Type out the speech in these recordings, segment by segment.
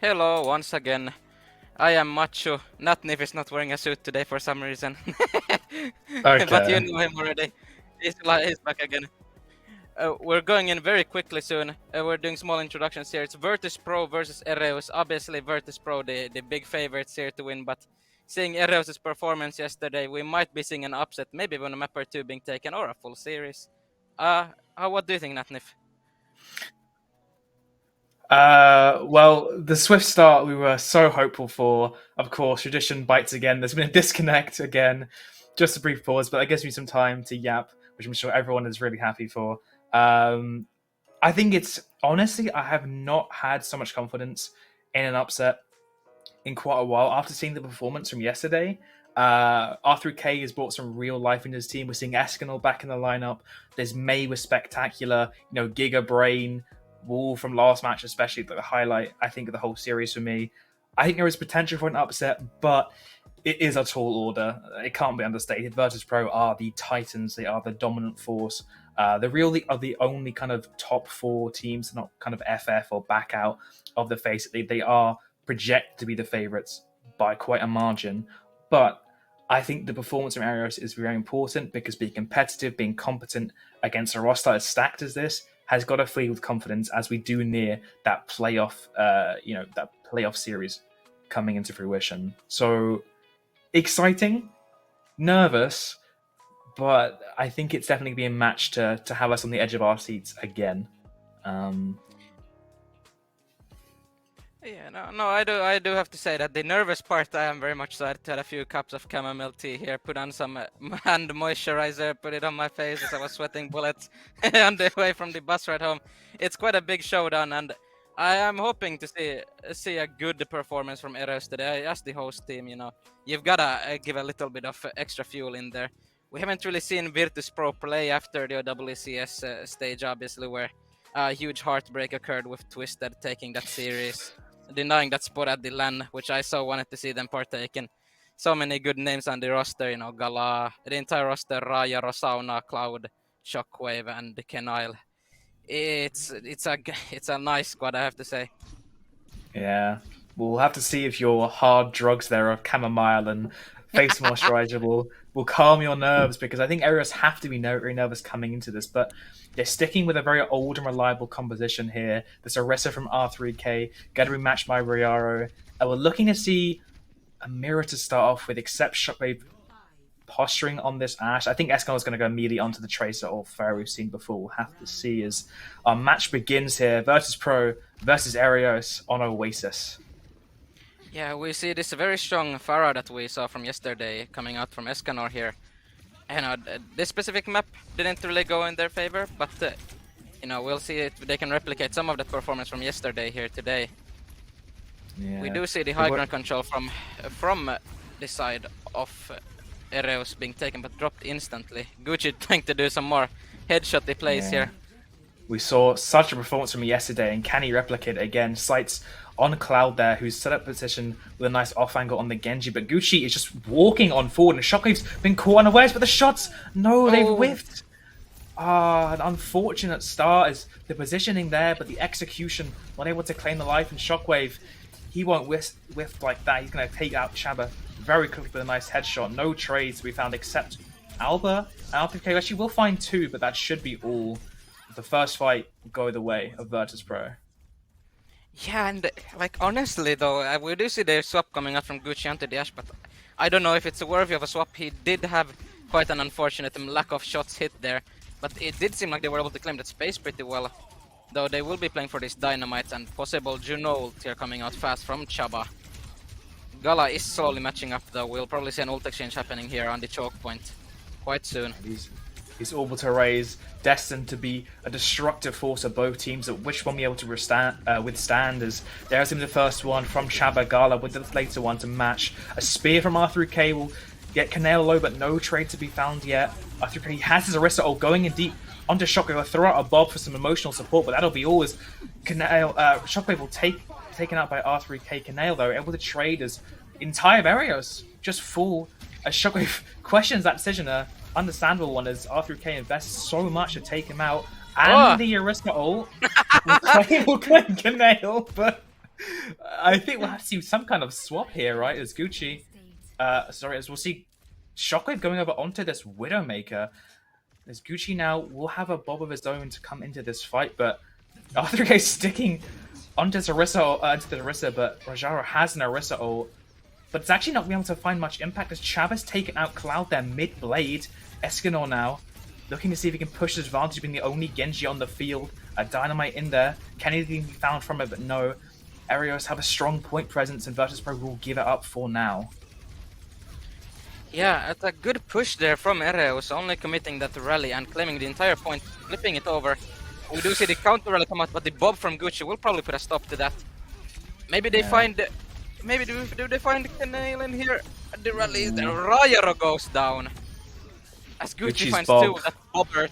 Hello once again. I am Macho. Natnif is not wearing a suit today for some reason. But you Okay. know him already. He's back again. We're going in very quickly soon. We're doing small introductions here. It's Virtus Pro versus Ereus. Obviously, Virtus Pro, the big favorites here to win. But seeing Ereus' performance yesterday, we might be seeing an upset. Maybe even a map or two being taken or a full series. What do you think, Natnif? Well, the swift start we were so hopeful for. Of course, tradition bites again. There's been a disconnect again. Just a brief pause, but that gives me some time to yap, which I'm sure everyone is really happy for. I think it's honestly, I have not had so much confidence in an upset in quite a while after seeing the performance from yesterday. Arthur K has brought some real life into his team. We're seeing Escanol back in the lineup. There's May was spectacular. Giga Brain, Wall from last match, especially the highlight, I think, of the whole series for me. I think there is potential for an upset, but it is a tall order. It can't be understated. Virtus Pro are the titans. They are the dominant force. They really are the only kind of top four teams, not kind of FF or back out of the face. They are projected to be the favourites by quite a margin. But I think the performance from Ereus is very important because being competitive, being competent against a roster as stacked as this has got to fill with confidence as we do near that playoff, that playoff series coming into fruition. So exciting, nervous, but I think it's definitely being matched to have us on the edge of our seats again. Yeah, no, I do have to say that the nervous part, I am very much excited to have a few cups of chamomile tea here, put on some hand moisturizer, put it on my face as I was sweating bullets on the way from the bus ride home. It's quite a big showdown, and I am hoping to see a good performance from Ereus today. As the host team, you've gotta give a little bit of extra fuel in there. We haven't really seen Virtus Pro play after the WCS stage, obviously, where a huge heartbreak occurred with Twisted taking that series, denying that spot at the LAN, which I so wanted to see them partake in. So many good names on the roster, Gala, the entire roster, Raya, Rosauna, Cloud, Shockwave, and Kenile. It's a nice squad, I have to say. Yeah, we'll have to see if your hard drugs there of chamomile and face moisturizer will calm your nerves, because I think Ereus have to be very nervous coming into this, but they're sticking with a very old and reliable composition here. This Orisa from R3K, going to be matched by Riaro, and we're looking to see a mirror to start off with, except Shockwave posturing on this Ashe. I think Escanor is going to go immediately onto the Tracer or Pharah we've seen before. We'll have to see as our match begins here. Virtus Pro versus Ereus on Oasis. Yeah, we see this very strong Pharah that we saw from yesterday coming out from Escanor here. This specific map didn't really go in their favor, but we'll see if they can replicate some of that performance from yesterday here today. Yeah. We do see the high ground control from the side of Ereus being taken, but dropped instantly. Gucci trying to do some more headshotty plays here. We saw such a performance from yesterday, and can he replicate it again? Sights on Cloud there, who's set up position with a nice off angle on the Genji, but Gucci is just walking on forward, and Shockwave's been caught unawares, but the shots, they've whiffed. An unfortunate start is the positioning there, but the execution, not able to claim the life, and Shockwave, he won't whiff like that. He's going to take out Shabba very quickly with a nice headshot. No trades to be found except Alba and Alpha. Actually, we'll find two, but that should be all. The first fight will go the way of Virtus Pro. Yeah, and honestly though, we do see the swap coming out from Gucci onto the Ashe, but I don't know if it's worthy of a swap. He did have quite an unfortunate lack of shots hit there, but it did seem like they were able to claim that space pretty well. Though they will be playing for this Dynamite and possible Juno ult here coming out fast from Chaba. Gala is slowly matching up though. We'll probably see an ult exchange happening here on the choke point quite soon. His orbital rays destined to be a destructive force of both teams, at which one be able to withstand, as there's him the first one from Chaba. Gala with the later one to match. A spear from R3K will get Canelo low, but no trade to be found yet. R3K has his Orisa ult going in deep onto Shockwave. Will throw out a Bob for some emotional support, but that'll be all as Shockwave will taken out by R3K. Canelo though able to trade as entire Ereus just full as Shockwave questions that decision. Understandable one as R3K invests so much to take him out, and the Orisa ult will claim Canelo, but I think we'll have to see some kind of swap here, right? As Gucci, as we'll see Shockwave going over onto this Widowmaker. As Gucci now will have a Bob of his own to come into this fight, but R3K sticking onto his Orisa, but Rajaro has an Orisa ult. But it's actually not being able to find much impact as Chaba's taken out Cloud there mid-blade. Escanor now looking to see if he can push his advantage, being the only Genji on the field. A Dynamite in there. Can anything be found from it? But no. Ereus have a strong point presence, and Virtus Pro will give it up for now. Yeah, it's a good push there from Ereus, only committing that rally and claiming the entire point, flipping it over. We do see the counter rally come out, but the Bob from Gucci will probably put a stop to that. Maybe they find... Maybe do they find Canale in here? The rally is there. Rayaro goes down. As Gucci finds two, that Bobbert.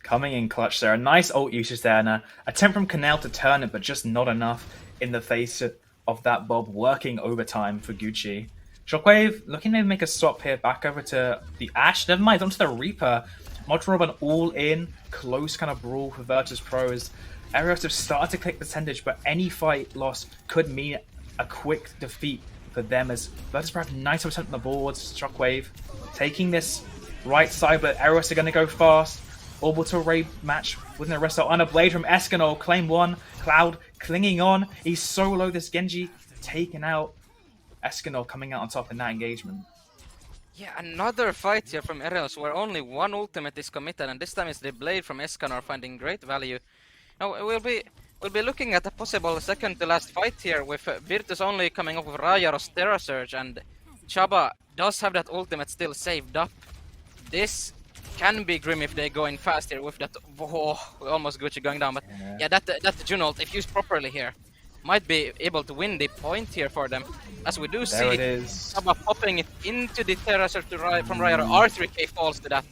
Coming in clutch there. A nice ult usage there, and an attempt from Canale to turn it, but just not enough in the face of that Bob working overtime for Gucci. Shockwave looking to make a swap here back over to the Ash. Never mind, onto the Reaper. Modern Rob an all-in, close kind of brawl for Virtus Pros. Ereus have started to click the percentage, but any fight loss could mean a quick defeat for them as Virtus Pro have 90% on the boards. Shockwave taking this right side, but Ereus are going to go fast. Orbital Ray match within the rest on a blade from Escanol. Claim 1. Cloud clinging on. He's solo. This Genji taken out. Escanol coming out on top in that engagement. Yeah, another fight here from Ereus where only one ultimate is committed, and this time it's the blade from Escanor finding great value. Now we'll be looking at a possible second to last fight here with Virtus only coming up with Rayaro's Terra Surge, and Chaba does have that ultimate still saved up. This can be grim if they go in fast here with that. Oh, almost Gucci going down, but yeah, that June ult, if used properly here, might be able to win the point here for them. As we do see Chaba popping it into the Terra Surge from Rayaro. R3K falls to that.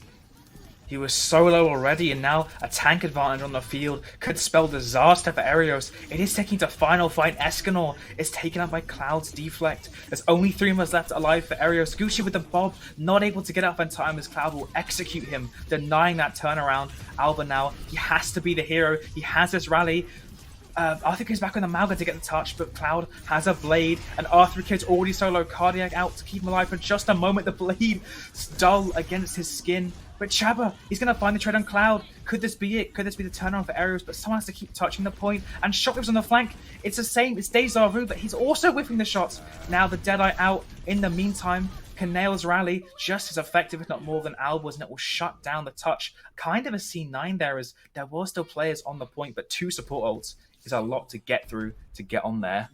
He was solo already, and now a tank advantage on the field could spell disaster for Ereus. It is taking to final fight. Escanor is taken out by Cloud's deflect. There's only 3 members left alive for Ereus. Gucci with the Bob, not able to get up in time as Cloud will execute him, denying that turnaround. Alba now, he has to be the hero. He has this rally. Arthur goes back on the Malga to get the touch, but Cloud has a blade, and Arthur Kid's already solo Cardiac out to keep him alive for just a moment. The blade dull against his skin. But Chaba, he's going to find the trade on Cloud. Could this be it? Could this be the turnaround for Ereus? But someone has to keep touching the point. And Shockwave's on the flank. It's the same. It's Deja Vu, but he's also whiffing the shots. Now the Deadeye out. In the meantime, Canale's rally just as effective, if not more, than Alba's, and it will shut down the touch. Kind of a C9 there, as there were still players on the point, but 2 support ults is a lot to get through to get on there.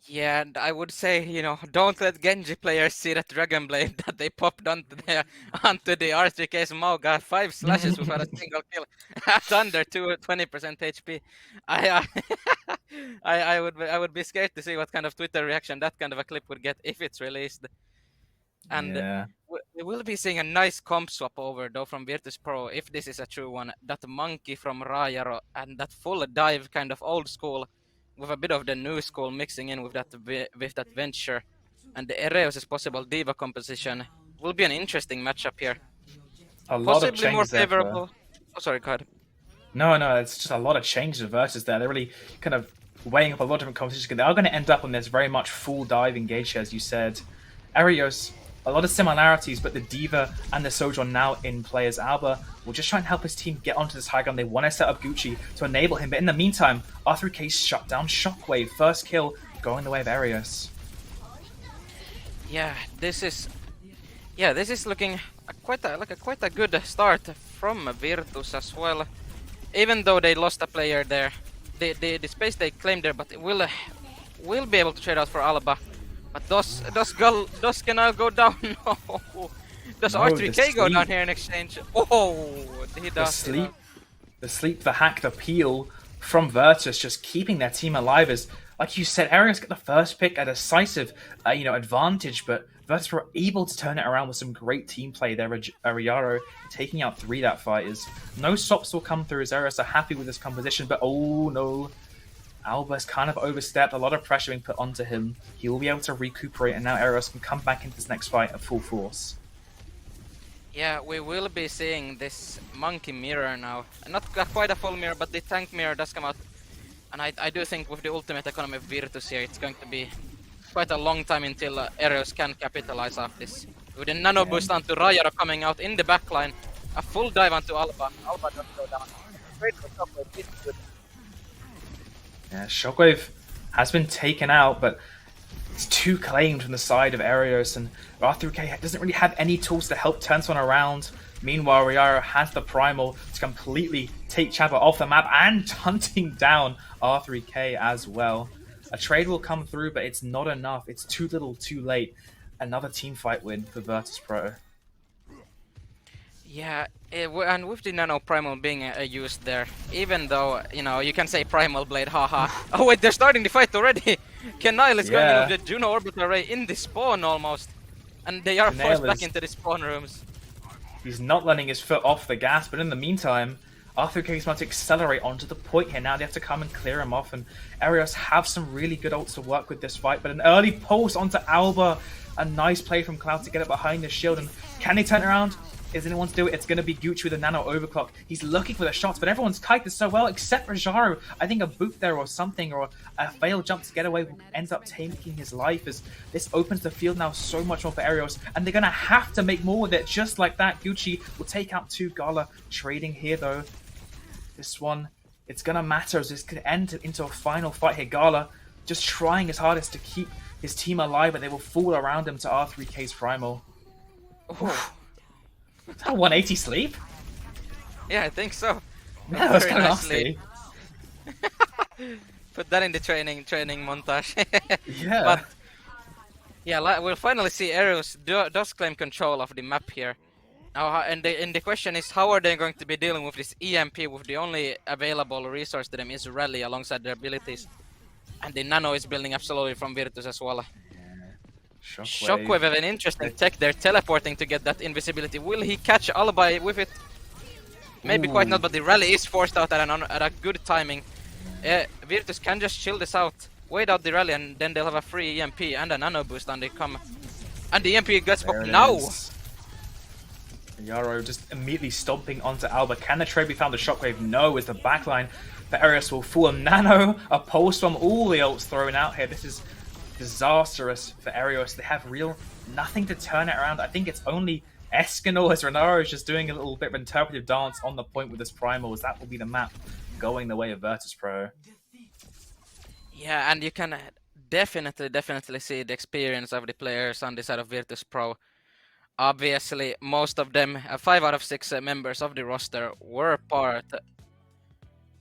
Yeah, and I would say, don't let Genji players see that Dragon Blade that they popped onto the R3K's Mao. Got 5 slashes without a single kill at under 20% HP. I would be scared to see what kind of Twitter reaction that kind of a clip would get if it's released. And we will be seeing a nice comp swap over though from Virtus Pro if this is a true one. That monkey from Rayaro and that full dive kind of old school, with a bit of the new school mixing in with that venture, and the Ereus' possible diva composition will be an interesting matchup here. A lot possibly of changes more there favorable. Oh, sorry, go ahead. No, it's just a lot of changes of versus there. They're really kind of weighing up a lot of different competitions. They are going to end up on this very much full dive engage, as you said. Ereus, a lot of similarities, but the Diva and the Sojourn now in play as Alba will just try and help his team get onto this high ground. They want to set up Gucci to enable him, but in the meantime, R3K shut down Shockwave. First kill going the way of Ereus. Yeah, this is looking quite a good start from Virtus as well. Even though they lost a player there, the space they claimed there, but it will be able to trade out for Alba. But does Canal go down? No. Does R3K go down here in exchange? Oh, he does. The sleep, the hack, the peel from Virtus, just keeping their team alive. As, like you said, Ereus got the first pick, a decisive, advantage, but Virtus were able to turn it around with some great team play there. Ariaro taking out 3 that fight. Is no stops will come through as Ereus are happy with this composition, but oh no. Alba's kind of overstepped, a lot of pressure being put onto him. He will be able to recuperate, and now Ereus can come back into this next fight at full force. Yeah, we will be seeing this monkey mirror now. Not quite a full mirror, but the tank mirror does come out. And I do think with the ultimate economy of Virtus here, it's going to be quite a long time until Ereus can capitalize off this. With a nano boost onto Rayaro coming out in the backline, a full dive onto Alba. Alba does go down. Great for Shockwave, this is good. Yeah, Shockwave has been taken out, but it's 2 claimed from the side of Ereus, and R3K doesn't really have any tools to help turn someone around. Meanwhile, Rayaro has the primal to completely take Chaba off the map and hunting down R3K as well. A trade will come through, but it's not enough. It's too little, too late. Another team fight win for Virtus Pro. Yeah, and with the Nano Primal being used there, even though, you can say Primal Blade, haha. Oh wait, they're starting the fight already! Kenile is going in with the Juno Orbital Array in the spawn almost. And they are forced back into the spawn rooms. He's not letting his foot off the gas, but in the meantime, R3K is about to accelerate onto the point here. Now they have to come and clear him off, and Ereus have some really good ults to work with this fight, but an early pulse onto Alba. A nice play from Cloud to get it behind the shield, and can they turn it around? Is anyone to do it? It's going to be Gucci with a nano overclock. He's looking for the shots, but everyone's kited so well except Rajaro. I think a boot there or something, or a failed jump to get away ends up taking his life, as this opens the field now so much more for Ereus, and they're going to have to make more with it just like that. Gucci will take out 2 Gala. Trading here though. This one, it's going to matter as this could end into a final fight here. Gala just trying his hardest to keep his team alive, but they will fall around him to R3K's Primal. Oh. Is that 180 sleep? Yeah, I think so. Yeah, that's Very kind of nicely. nasty. Put that in the training montage. Yeah. But yeah, we'll finally see Ereus does claim control of the map here. Now, and the question is, how are they going to be dealing with this EMP with the only available resource to them is Rally alongside their abilities? And the Nano is building up slowly from Virtus as well. Shockwave have an interesting tech. They're teleporting to get that invisibility. Will he catch Alba with it? Maybe quite not, but the Rally is forced out at a good timing. Virtus can just chill this out, wait out the Rally, and then they'll have a free EMP and a Nano boost on the come. And the EMP gets popped now! Yarrow just immediately stomping onto Alba. Can the trade be found? The Shockwave? No, as the backline for Ereus will fall. A Nano, a Pulse from all the ults thrown out here. This is disastrous for Ereus. They have nothing to turn it around. I think it's only Escanor as Renaro is just doing a little bit of interpretive dance on the point with this Primal, as that will be the map going the way of Virtus Pro. Yeah, and you can definitely see the experience of the players on the side of Virtus Pro. Obviously, most of them, 5 out of 6 members of the roster were part.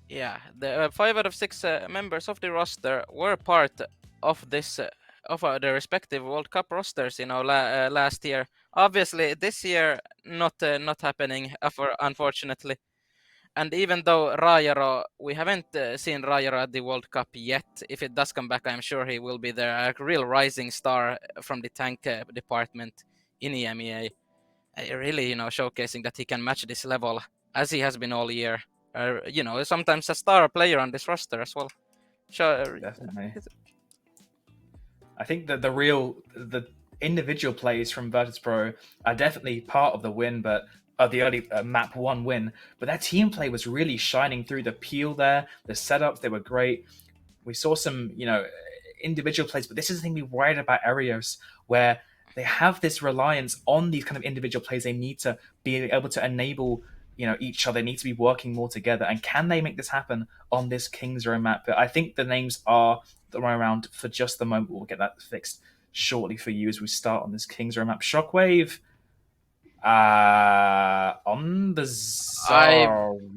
Yeah, the 5 out of 6 members of the roster were part of this, of their respective World Cup rosters. You know, last year. Obviously, this year not happening, unfortunately. And even though Rajaro, we haven't seen Rajaro at the World Cup yet. If it does come back, I'm sure he will be there, a real rising star from the tank department in EMEA, really, you know, showcasing that he can match this level as he has been all year. You know, sometimes a star player on this roster as well. Definitely. I think that the individual plays from Virtus Pro are definitely part of the win, but the early map 1 win. But their team play was really shining through. The peel there, the setups, they were great. We saw some, you know, individual plays, but this is the thing we worried about Ereus, where they have this reliance on these kind of individual plays. They need to be able to enable, you know, each other. They need to be working more together. And can they make this happen on this King's Row map? But I think the names are the way around for just the moment. We'll get that fixed shortly for you as we start on this King's Row map. Shockwave on the Zarya.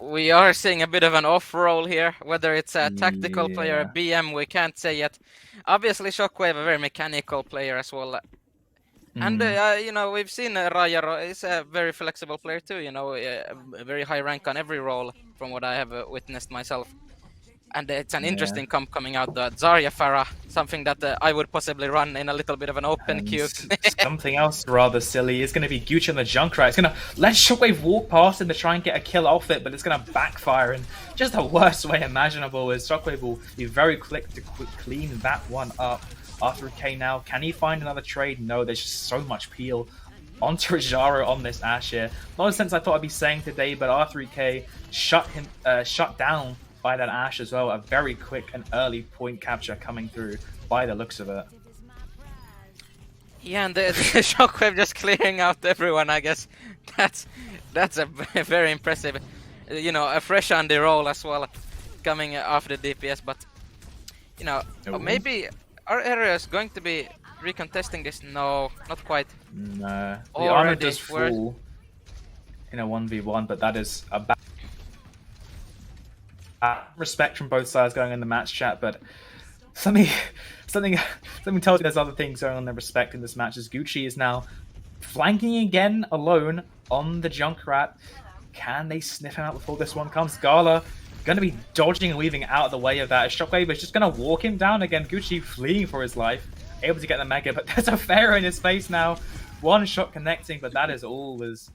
We are seeing a bit of an off roll here. Whether it's a tactical player, a BM, we can't say yet. Obviously, Shockwave, a very mechanical player as well. And, you know, we've seen Rajaro is a very flexible player too, you know, a very high rank on every role from what I have witnessed myself. And it's an interesting comp coming out, the Zarya Farah, something that I would possibly run in a little bit of an open queue. Something else rather silly is going to be Gucci on the Junkrat. It's going to let Shockwave walk past him to try and get a kill off it, but it's going to backfire in just the worst way imaginable, as Shockwave will be very quick to clean that one up. R3K now, can he find another trade? No, there's just so much peel onto Rajaro on this Ashe here. Not a sense I thought I'd be saying today, but R3K shut down by that Ashe as well. A very quick and early point capture coming through by the looks of it. Yeah, and the Shockwave just clearing out everyone, I guess. That's a very impressive, you know, a fresh on the roll as well, coming off the DPS. But, you know, maybe are Ereus going to be recontesting this? No, not quite. No, the armor does fall in a 1v1, but that is a bad respect from both sides going in the match chat. But something tells me there's other things going on in respect in this match, as Gucci is now flanking again alone on the Junkrat. Can they sniff him out before this one comes? Gala going to be dodging and weaving out of the way of that. Shockwave is just going to walk him down again. Gucci fleeing for his life, able to get the Mega, but there's a Pharaoh in his face now. One shot connecting, but that is all. As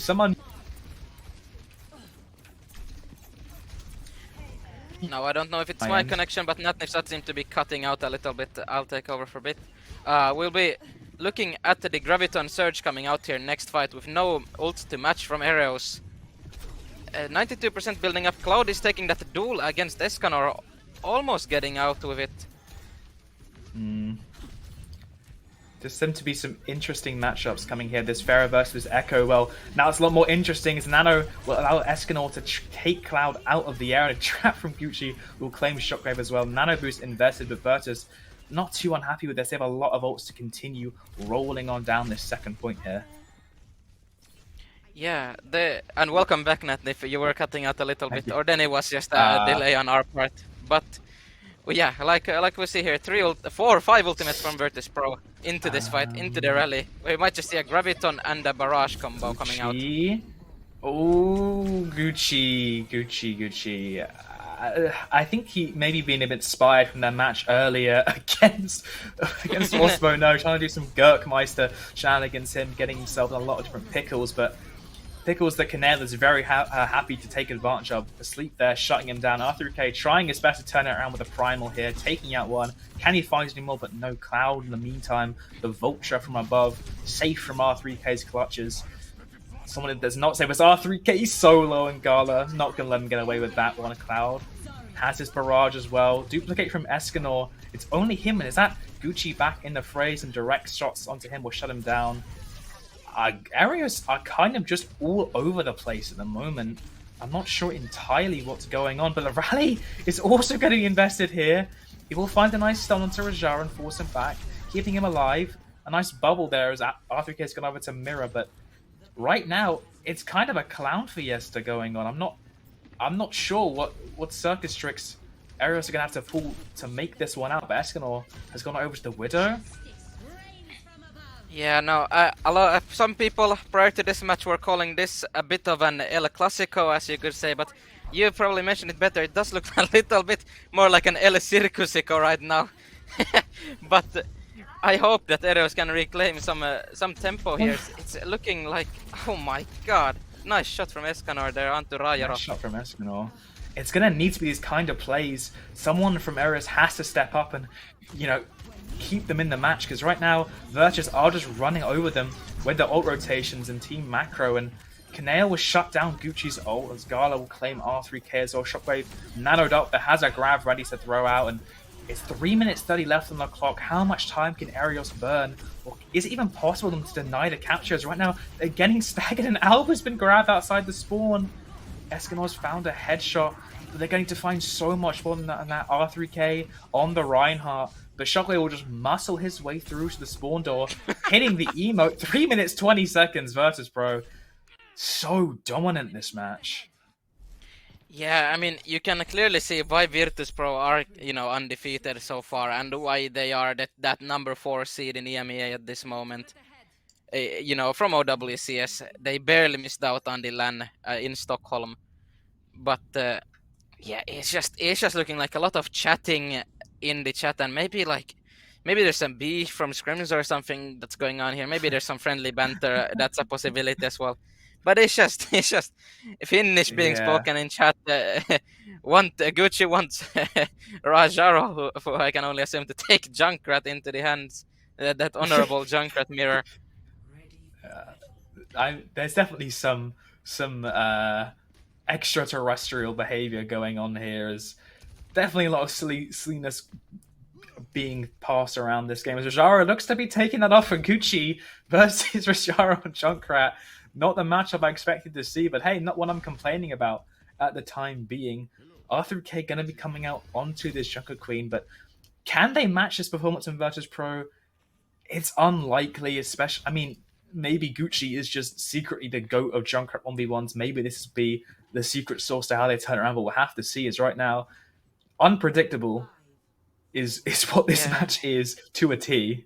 someone No, I don't know if it's My my end. connection, but Natnifsat seems to be cutting out a little bit. I'll take over for a bit. We'll be looking at the Graviton Surge coming out here next fight with no ult to match from Ereus. 92% building up. Cloud is taking that duel against Escanor, almost getting out with it. There seem to be some interesting matchups coming here. This Pharah versus Echo. Well, now it's a lot more interesting as Nano will allow Escanor to take Cloud out of the air, and a trap from Gucci will claim Shockwave as well. Nano boost invested, but Virtus not too unhappy with this. They have a lot of ults to continue rolling on down this second point here. Yeah, and welcome back, Natnif. You were cutting out a little bit, you. or then it was just a delay on our part. But well, yeah, like we see here, 4 or 5 ultimates from Virtus Pro into this fight, into the rally. We might just see a Graviton and a Barrage combo coming out. Oh, Gucci. I think he maybe been a bit inspired from their match earlier against Osmo. No, trying to do some Gurkmeister shenanigans, him getting himself in a lot of different pickles, but pickles that Canel is very happy to take advantage of. Asleep there, shutting him down. R3K trying his best to turn it around with a Primal here, taking out one. Can he find anymore? But no Cloud in the meantime. The Vulture from above, safe from R3K's clutches. Someone does not say, but R3K solo, and Gala not going to let him get away with that one. Cloud has his barrage as well. Duplicate from Escanor. It's only him, and is that Gucci back in the fray? Some direct shots onto him will shut him down. Ereus are kind of just all over the place at the moment. I'm not sure entirely what's going on, but the rally is also getting invested here. He will find a nice stun onto Rajara and force him back, keeping him alive. A nice bubble there as R3K has gone over to Mirror, but right now it's kind of a clown fiesta going on. I'm not sure what circus tricks Ereus are gonna have to pull to make this one out, but Escanor has gone over to the Widow. Yeah, no, some people prior to this match were calling this a bit of an El Clasico, as you could say, but you probably mentioned it better. It does look a little bit more like an El Circusico right now. But I hope that Ereus can reclaim some tempo here. It's looking like, oh my god, nice shot from Escanor there onto Rajarov. Nice shot from Escanor. It's gonna need to be these kind of plays. Someone from Ereus has to step up and, you know, keep them in the match, because right now Virtus are just running over them with the ult rotations and team macro, and Canale will shut down Gucci's ult as Gala will claim R3K as well. Shockwave nanoed up, but has a grab ready to throw out, and it's 3 minutes 30 left on the clock. How much time can Ereus burn? Or is it even possible for them to deny the captures? Right now they're getting staggered, and Alba's been grabbed outside the spawn. Escanor's found a headshot, but they're going to find so much more than that R3K on the Reinhardt. But Shockwave will just muscle his way through to the spawn door, hitting the emote. 3 minutes 20 seconds Virtus Pro. So dominant this match. Yeah, I mean, you can clearly see why Virtus Pro are, you know, undefeated so far, and why they are that number 4 seed in EMEA at this moment. You know, from OWCS, they barely missed out on the LAN in Stockholm. But yeah, it's just looking like a lot of chatting in the chat, and maybe there's some beef from scrims or something that's going on here. Maybe there's some friendly banter. That's a possibility as well. But it's just Finnish being spoken in chat. Gucci wants Rajaro, who I can only assume to take Junkrat into the hands. That honorable Junkrat mirror. There's definitely some extraterrestrial behavior going on here. There's definitely a lot of silliness being passed around this game. As Rajara looks to be taking that off for Gucci versus Rajara and Junkrat. Not the matchup I expected to see, but hey, not what I'm complaining about at the time being. R3K going to be coming out onto this Junker Queen, but can they match this performance in Virtus Pro? It's unlikely, especially, I mean, maybe Gucci is just secretly the GOAT of Junkrat 1v1s. Maybe this will be the secret source to how they turn around, but we'll have to see. Is right now, unpredictable is what this match is to a T.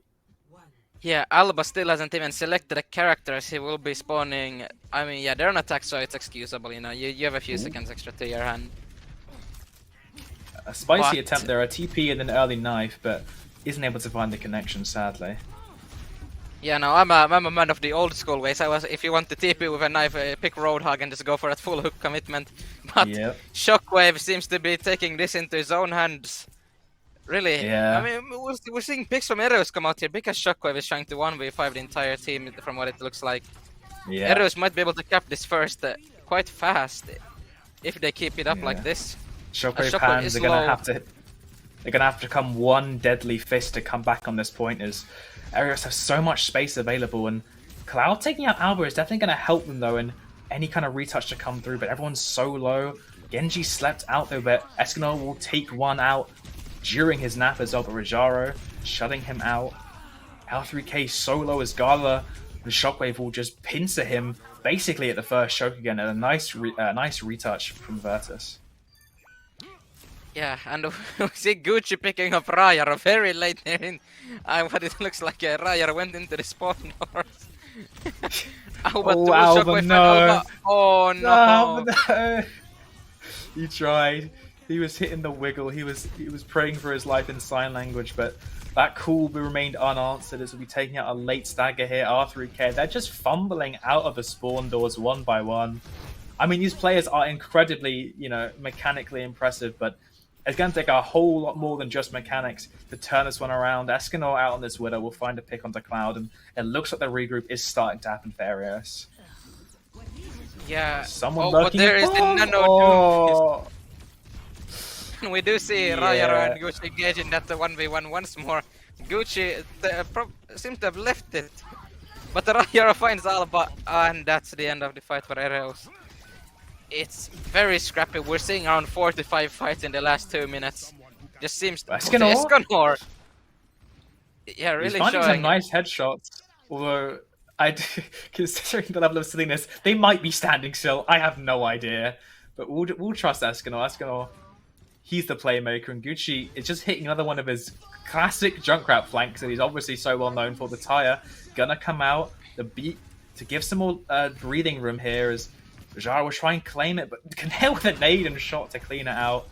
Yeah, Alba still hasn't even selected the characters he will be spawning. I mean, yeah, they're on attack, so it's excusable, you know. You have a few seconds extra to your hand. A spicy attempt there, a TP and an early knife, but isn't able to find the connection, sadly. Yeah, no, I'm a man of the old school ways. If you want to TP with a knife, pick Roadhog and just go for that full hook commitment. But Yep. Shockwave seems to be taking this into his own hands. Really, I Yeah. mean, we're seeing picks from Ereus come out here because Shockwave is trying to 1v5 the entire team from what it looks like. Yeah. Ereus might be able to cap this first quite fast if they keep it up like Yeah. this. Shockwave Shockwave hands is are gonna low. have to. They're gonna have to come one deadly fist to come back on this point. As Ereus has so much space available, and Cloud taking out Alba is definitely gonna help them though, in any kind of retouch to come through. But everyone's so low. Genji slept out though, but Escanor will take one out during his nap as well. But Rajaro shutting him out. L3K solo as Gala. The Shockwave will just pincer him basically at the first choke again, and a nice retouch from Virtus. Yeah, and we see Gucci picking up Rayar very late there in what it looks like Rayar went into the spawn doors. Alba Oh, to Alba, Shockwave and no. Alba. Oh no! Alba, no. He tried. He was hitting the wiggle. He was praying for his life in sign language, but that call remained unanswered as we'll be taking out a late stagger here. R3K, they're just fumbling out of the spawn doors one by one. I mean, these players are incredibly, mechanically impressive, but it's going to take a whole lot more than just mechanics to turn this one around. Escanor out on this Widow will find a pick onto Cloud, and it looks like the regroup is starting to happen for Ereus. Yeah. Someone but lurking there is the above. Nano Oh. Doom. We do see Rayar and Gucci engaging that 1v1 once more. Gucci seems to have left it. But Rayar finds Alba, and that's the end of the fight for Ereus. It's very scrappy. We're seeing around 4 to 5 fights in the last 2 minutes. Just seems to Escanor. Yeah, really He's finding showing. some nice headshots. Although, considering the level of silliness, they might be standing still. I have no idea. But we'll trust Escanor. Escanor, he's the playmaker, and Gucci is just hitting another one of his classic Junkrat flanks that he's obviously so well known for. The tire gonna come out, the beat to give some more breathing room here as Jara will try and claim it, but can hit with a nade and shot to clean it out.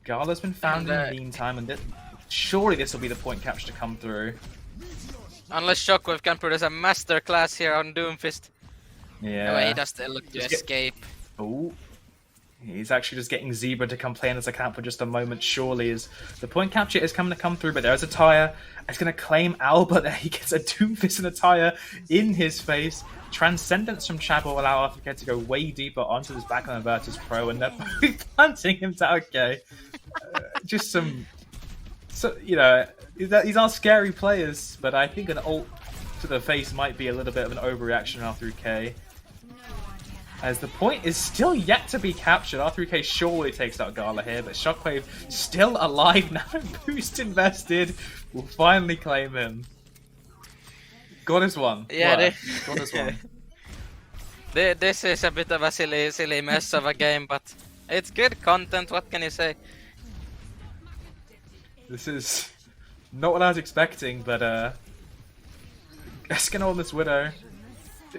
Gala's been found in the meantime, and surely this will be the point capture to come through. Unless Shockwave can produce a masterclass here on Doomfist. Yeah. No, he does still look to escape. Oh. He's actually just getting Zebra to come play in as a camp for just a moment, surely, as the point capture is coming to come through, but there's a tire. It's going to claim Alba there. He gets a Doomfist and a tire in his face. Transcendence from Chab will allow Africa to go way deeper onto his back on the Virtus Pro, and they're both planting him to okay. Just some... So, these are scary players, but I think an ult to the face might be a little bit of an overreaction R3K. As the point is still yet to be captured. R3K surely takes out Gala here, but Shockwave still alive now. Boost invested. Will finally claim him. God is one. Yeah, God is one. This is a bit of a silly mess of a game, but it's good content. What can you say? This is not what I was expecting, but Escanor on this Widow.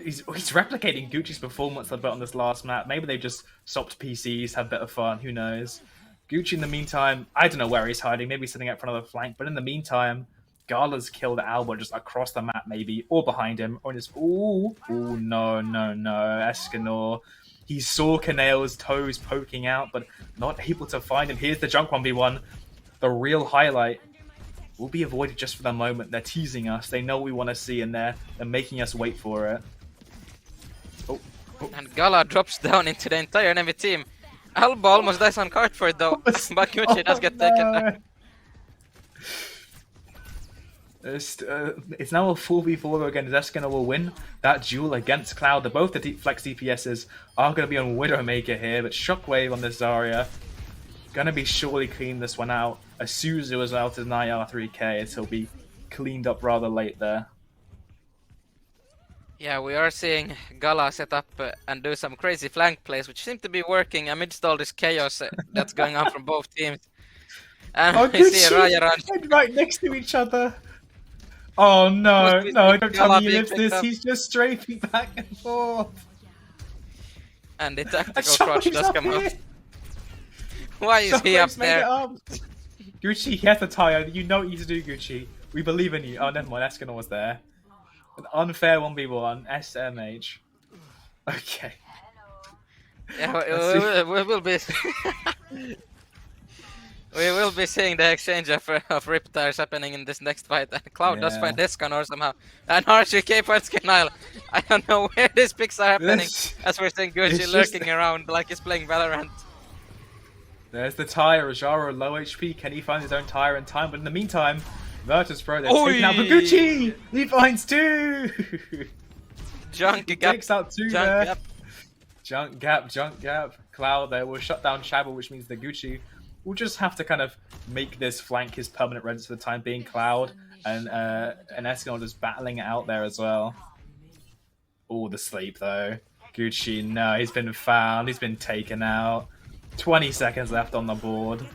He's replicating Gucci's performance a bit on this last map. Maybe they just swapped PCs, have a bit of fun, who knows. Gucci in the meantime, I don't know where he's hiding, maybe sitting up for another flank, but in the meantime, Gala's killed Alba just across the map maybe, or behind him, or in his... Ooh, no, Escanor. He saw Kaneo's toes poking out, but not able to find him. Here's the Junk 1v1. The real highlight will be avoided just for the moment. They're teasing us, they know what we want to see, and they're making us wait for it. And Gala drops down into the entire enemy team. Alba almost dies on Cartford though, but Gucci does get taken down. It's now a 4v4 again. Escanor will win that duel against Cloud. Both the flex DPSs are going to be on Widowmaker here, but Shockwave on this Zarya going to be surely clean this one out. Asuzu as well to deny R3K as he'll be cleaned up rather late there. Yeah, we are seeing Gala set up and do some crazy flank plays, which seem to be working amidst all this chaos that's going on from both teams. And we see Rayar right next to each other. Oh no, don't tell me he lives this. He's just strafing back and forth. And the tactical crouch does come out. Why is he up there? Gucci, he has a tire. You know what you need to do, Gucci. We believe in you. Oh, never mind. Escanor was there. An unfair 1v1, SMH. Okay. Yeah, Let's see. we will be we will be seeing the exchange of Riptires happening in this next fight. Cloud does find Yeah. Descanor somehow. And RGK fights Kenile. I don't know where these picks are happening. This As we're seeing it's Gucci just lurking around like he's playing Valorant. there's the tire. Rajaro low HP. Can he find his own tire in time? But in the meantime, Virtus.pro, they're taking out Oi! Gucci. He finds 2. Junk He gap. takes out 2 Junk there. gap. Junk gap. Cloud there will shut down Shabba, which means the Gucci will just have to kind of make this flank his permanent residence for the time being. Cloud and Escanor just battling it out there as well. Oh, the sleep though. Gucci, no, he's been found. He's been taken out. 20 seconds left on the board.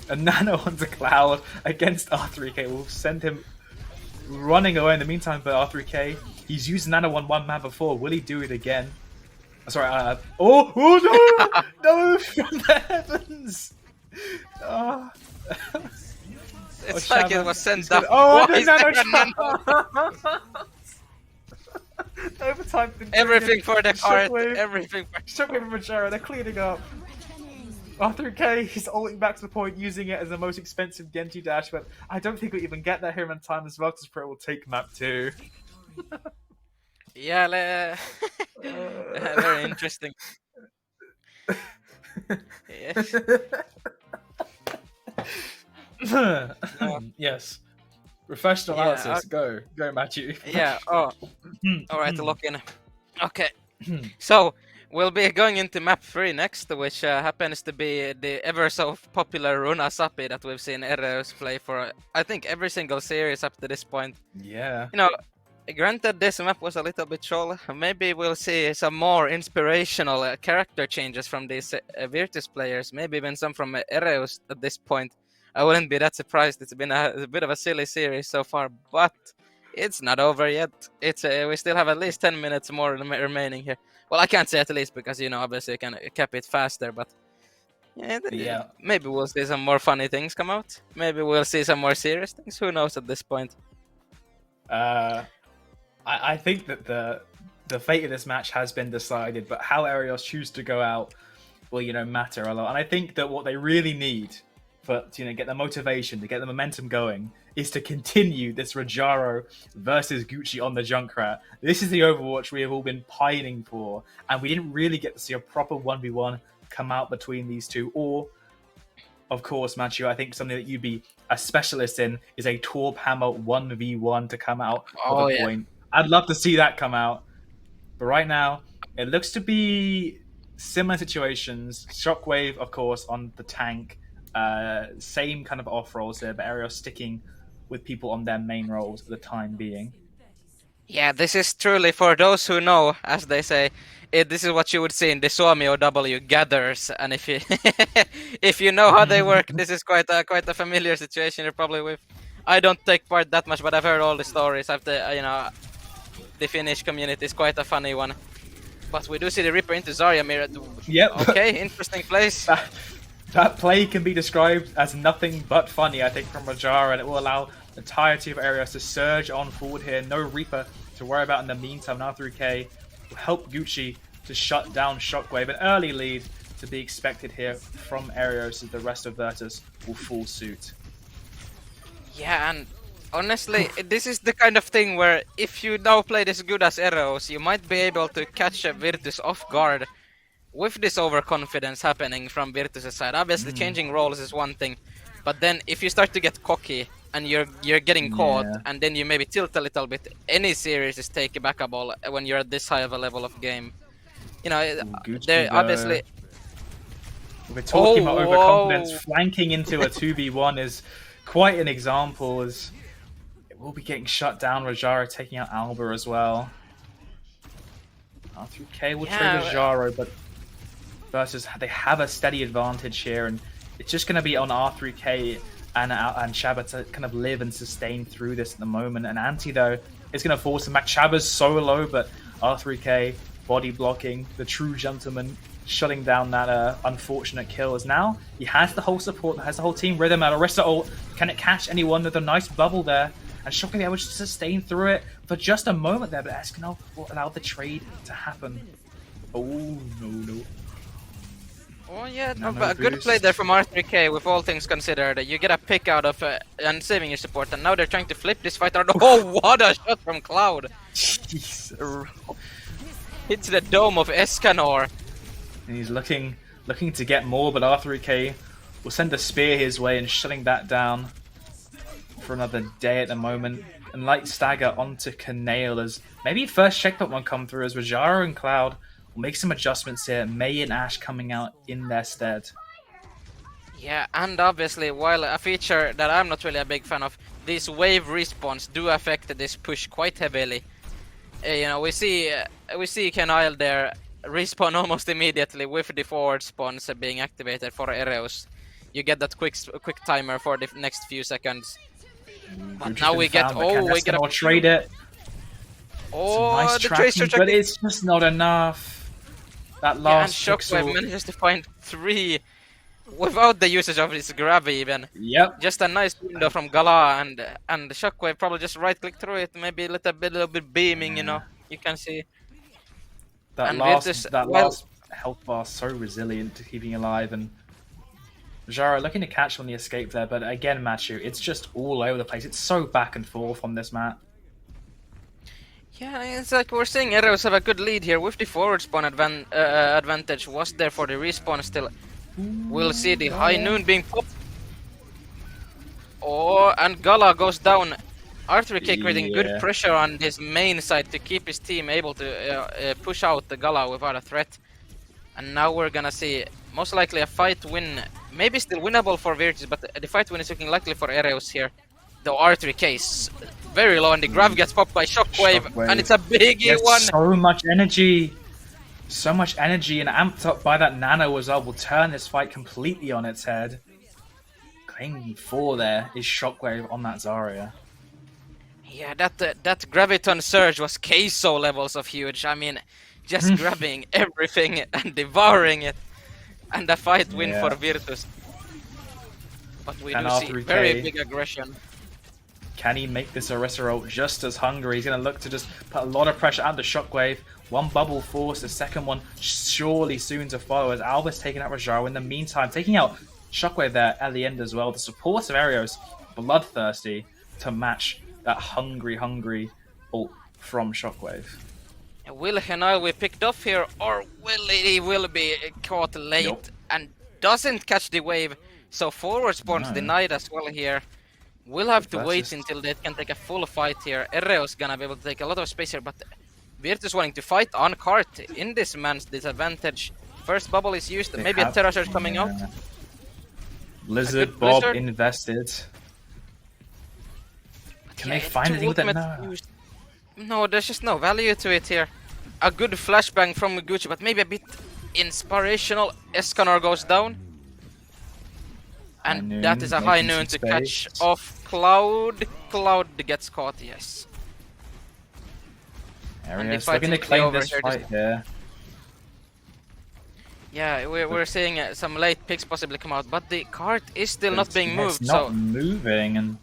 A nano onto Cloud against R3K will send him running away in the meantime, but R3K, he's used nano on one man before. Will he do it again? Sorry, oh no! No, from the heavens! Oh. It's Oh, like Shabba, it was sent he's down. gonna- Oh, Why the is there a nano! Overtime. Everything for the cart. Shockwave. Everything for... Shockwave and Majora, they're cleaning up. R3K, he's ulting back to the point, using it as the most expensive Genji dash, but I don't think we'll even get that here in time as Virtus.pro will take map 2. Yeah, very interesting. Yes. Yes. Professional Yeah, analysis. Go, Matthew. Yeah. Oh. All right. Lock in. Okay. So we'll be going into map 3 next, which happens to be the ever so popular Runa Sapi that we've seen Ereus play for, I think, every single series up to this point. Yeah. You know, granted this map was a little bit troll, maybe we'll see some more inspirational character changes from these Virtus players, maybe even some from Ereus at this point. I wouldn't be that surprised. It's been a bit of a silly series so far, but it's not over yet. It's we still have at least 10 minutes more remaining here. Well, I can't say at least because, you know, obviously you can cap it faster, but yeah, maybe we'll see some more funny things come out. Maybe we'll see some more serious things. Who knows at this point? I think that the fate of this match has been decided, but how Ereus choose to go out will, you know, matter a lot. And I think that what they really need for to, you know, get the motivation, to get the momentum going, is to continue this Rajaro versus Gucci on the Junkrat. This is the Overwatch we have all been pining for, and we didn't really get to see a proper 1v1 come out between these two. Or, of course, Matthew, I think something that you'd be a specialist in is a Torp Hammer 1v1 to come out for the point. I'd love to see that come out. But right now, it looks to be similar situations. Shockwave, of course, on the tank. Same kind of off roles there, but Ereus sticking with people on their main roles for the time being. Yeah, this is truly, for those who know, as they say, this is what you would see in the Suomi OW gatherers, and if you if you know how they work, this is quite a familiar situation you're probably with. I don't take part that much, but I've heard all the stories. The Finnish community is quite a funny one. But we do see the Reaper into Zarya mirror. Yep. Okay, interesting place. That play can be described as nothing but funny, I think, from Rajara, and it will allow the entirety of Ereus to surge on forward here. No Reaper to worry about in the meantime. Now 3K will help Gucci to shut down Shockwave. An early lead to be expected here from Ereus as the rest of Virtus will full suit. Yeah, and honestly, this is the kind of thing where if you now played as good as Ereus, you might be able to catch a Virtus off guard with this overconfidence happening from Virtus' side. Obviously, changing roles is one thing, but then if you start to get cocky and you're getting caught, and then you maybe tilt a little bit, any series is take back a ball when you're at this high of a level of game. You know, they're obviously... We're talking about overconfidence. Flanking into a 2v1 is quite an example, as it will be getting shut down. Rajaro taking out Alba as well. R3K will trade Rajaro, but versus they have a steady advantage here, and it's just going to be on R3K and Shabba to kind of live and sustain through this at the moment. And Anti, though, is going to force him back. Shabba's solo, but R3K body blocking, the true gentleman, shutting down that unfortunate kill. As now he has the whole support, has the whole team. Rhythm at Orisa ult. Can it catch anyone with a nice bubble there? And Shockwave able to sustain through it. for just a moment there, but Escanor allowed the trade to happen. Oh, no. Oh yeah, no, Nano but a good boost. play there from R3K with all things considered. You get a pick out of and saving your support, and now they're trying to flip this fight around. Oh, what a shot from Cloud! Jesus. Hits the dome of Escanor. And he's looking to get more, but R3K will send a spear his way and shutting that down for another day at the moment. And Light Stagger onto Canale as maybe first checkpoint one come through as Rajara and Cloud will make some adjustments here. Mei and Ash coming out in their stead. Yeah, and obviously, while a feature that I'm not really a big fan of, these wave respawns do affect this push quite heavily. You know, we see Canale there respawn almost immediately with the forward spawns being activated for Ereus. You get that quick timer for the next few seconds. But now we get we get a trade it. Oh, nice the tracking, tracer but it's just not enough. That last and Shockwave manages to find 3 without the usage of his grab even. Yep. Just a nice window from Gala and the Shockwave probably just right click through it, maybe a little bit beaming, you know. You can see. That and last health bar so resilient to keeping alive, and Jara looking to catch on the escape there, but again, Machu, it's just all over the place. It's so back and forth on this map. Yeah, it's like we're seeing Ereus have a good lead here with the forward spawn advantage. Was there for the respawn still? We'll see the high noon being popped. Oh, and Gala goes down. R3K creating good pressure on his main side to keep his team able to push out the Gala without a threat. And now we're gonna see most likely a fight win. Maybe still winnable for Virtus, but the fight win is looking likely for Ereus here. Though R3K is very low and the grab gets popped by Shockwave. And it's a big E1. So much energy. So much energy, and amped up by that nano as well will turn this fight completely on its head. Claiming 4 there is Shockwave on that Zarya. Yeah, that Graviton Surge was queso levels of huge. I mean, just grabbing everything and devouring it. And a fight win for Virtus. But we do see very big aggression. Can he make this Erisero just as hungry? He's going to look to just put a lot of pressure on the Shockwave. One bubble force, the second one surely soon to follow as Alba's taking out Rajaro. In the meantime, taking out Shockwave there at the end as well. The support of Ereus, bloodthirsty to match that hungry ult from Shockwave. Will Henile be picked off here, or he will be caught late and doesn't catch the wave? So forward spawns denied as well here. We'll have to wait until they can take a full fight here. Ereus gonna be able to take a lot of space here, but Virtus wanting to fight on cart in this man's disadvantage. First bubble is used, maybe a Terra Surge coming out. Blizzard Bob invested. Can they find anything with it? No, there's just no value to it here. A good flashbang from Gucci, but maybe a bit inspirational. Escanor goes down. And that is a high noon to catch off Cloud. Cloud gets caught, yes. Ereus looking to claim this fight here. Yeah, we're seeing some late picks possibly come out, but the cart is still not being moved. It's not moving, and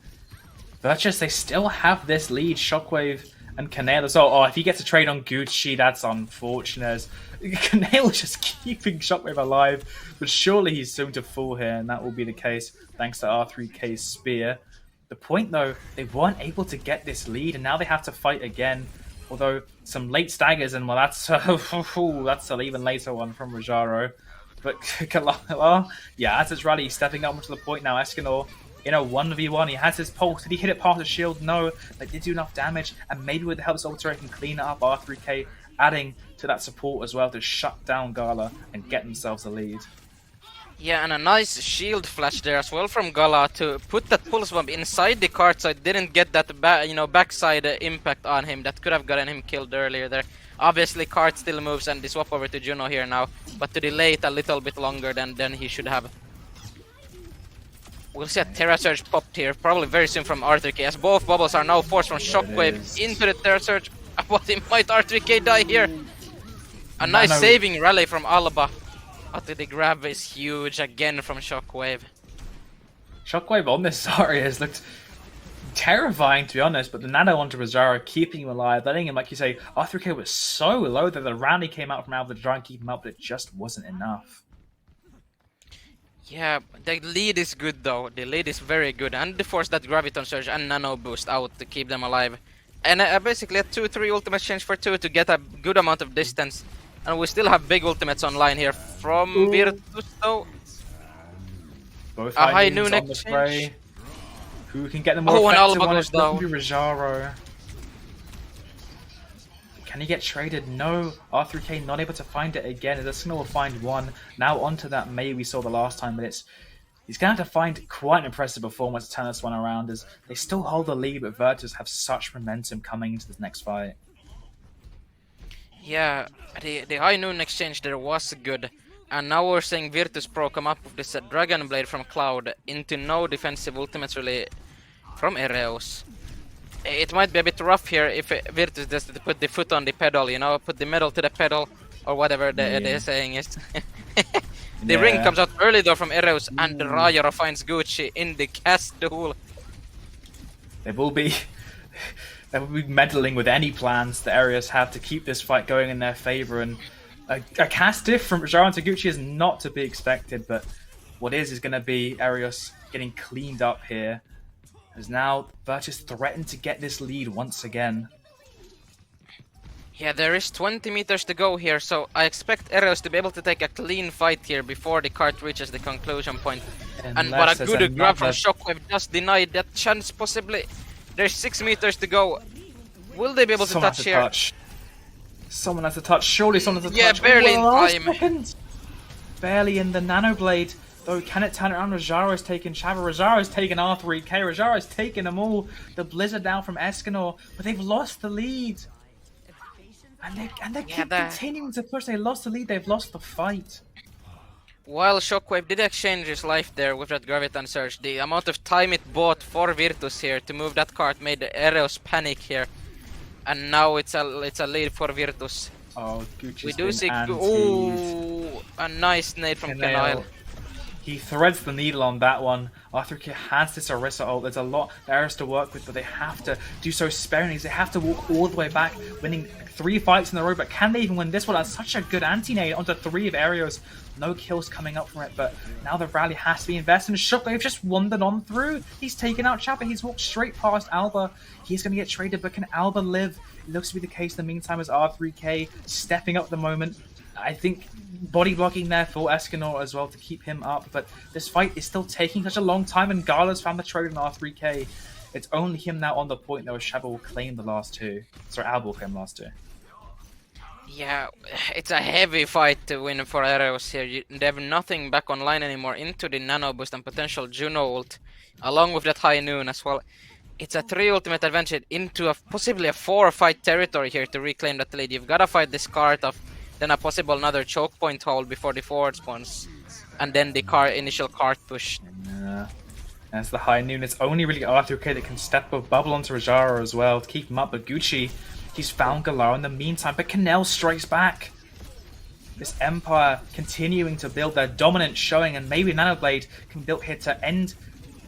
that's just they still have this lead. Shockwave and Canale as well. Oh, if he gets a trade on Gucci, that's unfortunate. Canale just keeping Shockwave alive, but surely he's soon to fall here, and that will be the case thanks to R3K's spear. The point though, they weren't able to get this lead, and now they have to fight again. Although some late staggers, and well, that's an even later one from Rajaro. But yeah, as his rally stepping up to the point now, Escanor in a 1v1, he has his pulse. Did he hit it past the shield? No, they did do enough damage, and maybe with the help of Ultra, he can clean it up. R3K adding to that support as well to shut down Gala and get themselves a lead. Yeah, and a nice shield flash there as well from Gala to put that pulse bomb inside the cart so it didn't get that backside impact on him that could have gotten him killed earlier there. Obviously, cart still moves and they swap over to Juno here now, but to delay it a little bit longer than he should have. We'll see a Terra Surge popped here, probably very soon from R3K, as both bubbles are now forced from Shockwave into the Terra Surge. But might R3K die here? A nice saving rally from Alba. But the grab is huge again from Shockwave. Shockwave on this Zarya has looked terrifying, to be honest, but the nano onto Rosara, keeping him alive, letting him, like you say, R3K was so low that the rally came out from Alba to try and keep him up, but it just wasn't enough. Yeah, the lead is good though. The lead is very good, and they force that Graviton Surge and Nano Boost out to keep them alive. And basically a 2-3 ultimate change for 2 to get a good amount of distance. And we still have big ultimates online here from Virtus though. Both a high noons noon on the exchange. spray. Who can get the more Oh, and effective Alba one? goes It's going to down. be Rajaro. Can he get traded? No. R3K not able to find it again. Eskino will find one. Now onto that May we saw the last time, but he's going to have to find quite an impressive performance to turn this one around, as they still hold the lead, but Virtus have such momentum coming into this next fight. Yeah, the high noon exchange there was good. And now we're seeing Virtus Pro come up with this Dragon Blade from Cloud into no defensive ultimates really from Ereus. It might be a bit rough here if Virtus does to put the foot on the pedal, you know, put the metal to the pedal, or whatever the saying is. The ring comes out early though from Ereus, and Rayaro finds Gucci in the castle. They will be meddling with any plans the Ereus have to keep this fight going in their favor, and a cast diff from Jaron Taguchi is not to be expected, but what is going to be Ereus getting cleaned up here, as now Virtus threatened to get this lead once again. Yeah, there is 20 meters to go here, so I expect Ereus to be able to take a clean fight here before the cart reaches the conclusion point. And what a good grab from Shockwave just denied that chance possibly. There's 6 meters to go. Will they be able to touch here? Someone has to touch. Surely someone has to touch. Yeah, barely in time. Second. Barely in the Nano Blade. Though, can it turn around? Rojaro's taken Chava. Rojaro's taken R3K. Rojaro's taken them all. The Blizzard down from Escanor. But they've lost the lead. And they keep continuing to push. They lost the lead. They've lost the fight. While Shockwave did exchange his life there with that Graviton Surge, the amount of time it bought for Virtus here to move that cart made Ereus panic here. And now it's a lead for Virtus. Oh, Gucci's we do see a nice nade from Kenile. He threads the needle on that one. R3K has this Orisa ult. There's a lot there is to work with, but they have to do so sparingly. They have to walk all the way back, winning 3 fights in a row. But can they even win this one? That's such a good anti-nade onto 3 of Ereus. No kills coming up from it, but now the rally has to be invested. And Shockwave just wandered on through. He's taken out Chappa. He's walked straight past Alba. He's going to get traded, but can Alba live? It looks to be the case in the meantime as R3K stepping up at the moment. I think body blocking there for Escanor as well to keep him up, but this fight is still taking such a long time, and Gala's found the trade on R3K. It's only him now on the point though, as Shabba will claim the last 2. Sorry, Alba will claim the last 2. Yeah, it's a heavy fight to win for Ereus here. They have nothing back online anymore into the Nano Boost and potential Juno ult, along with that High Noon as well. It's a 3 ultimate advantage into possibly a 4 fight territory here to reclaim that lead. You've got to fight this cart off, then a possible another choke point hold before the forward spawns, and then the initial cart push. As the High Noon, it's only really R3K that can step up, bubble onto Rajaro as well to keep him up, but Gucci, he's found Galar in the meantime, but Canel strikes back. This Empire continuing to build their dominant showing, and maybe Nanoblade can build here to end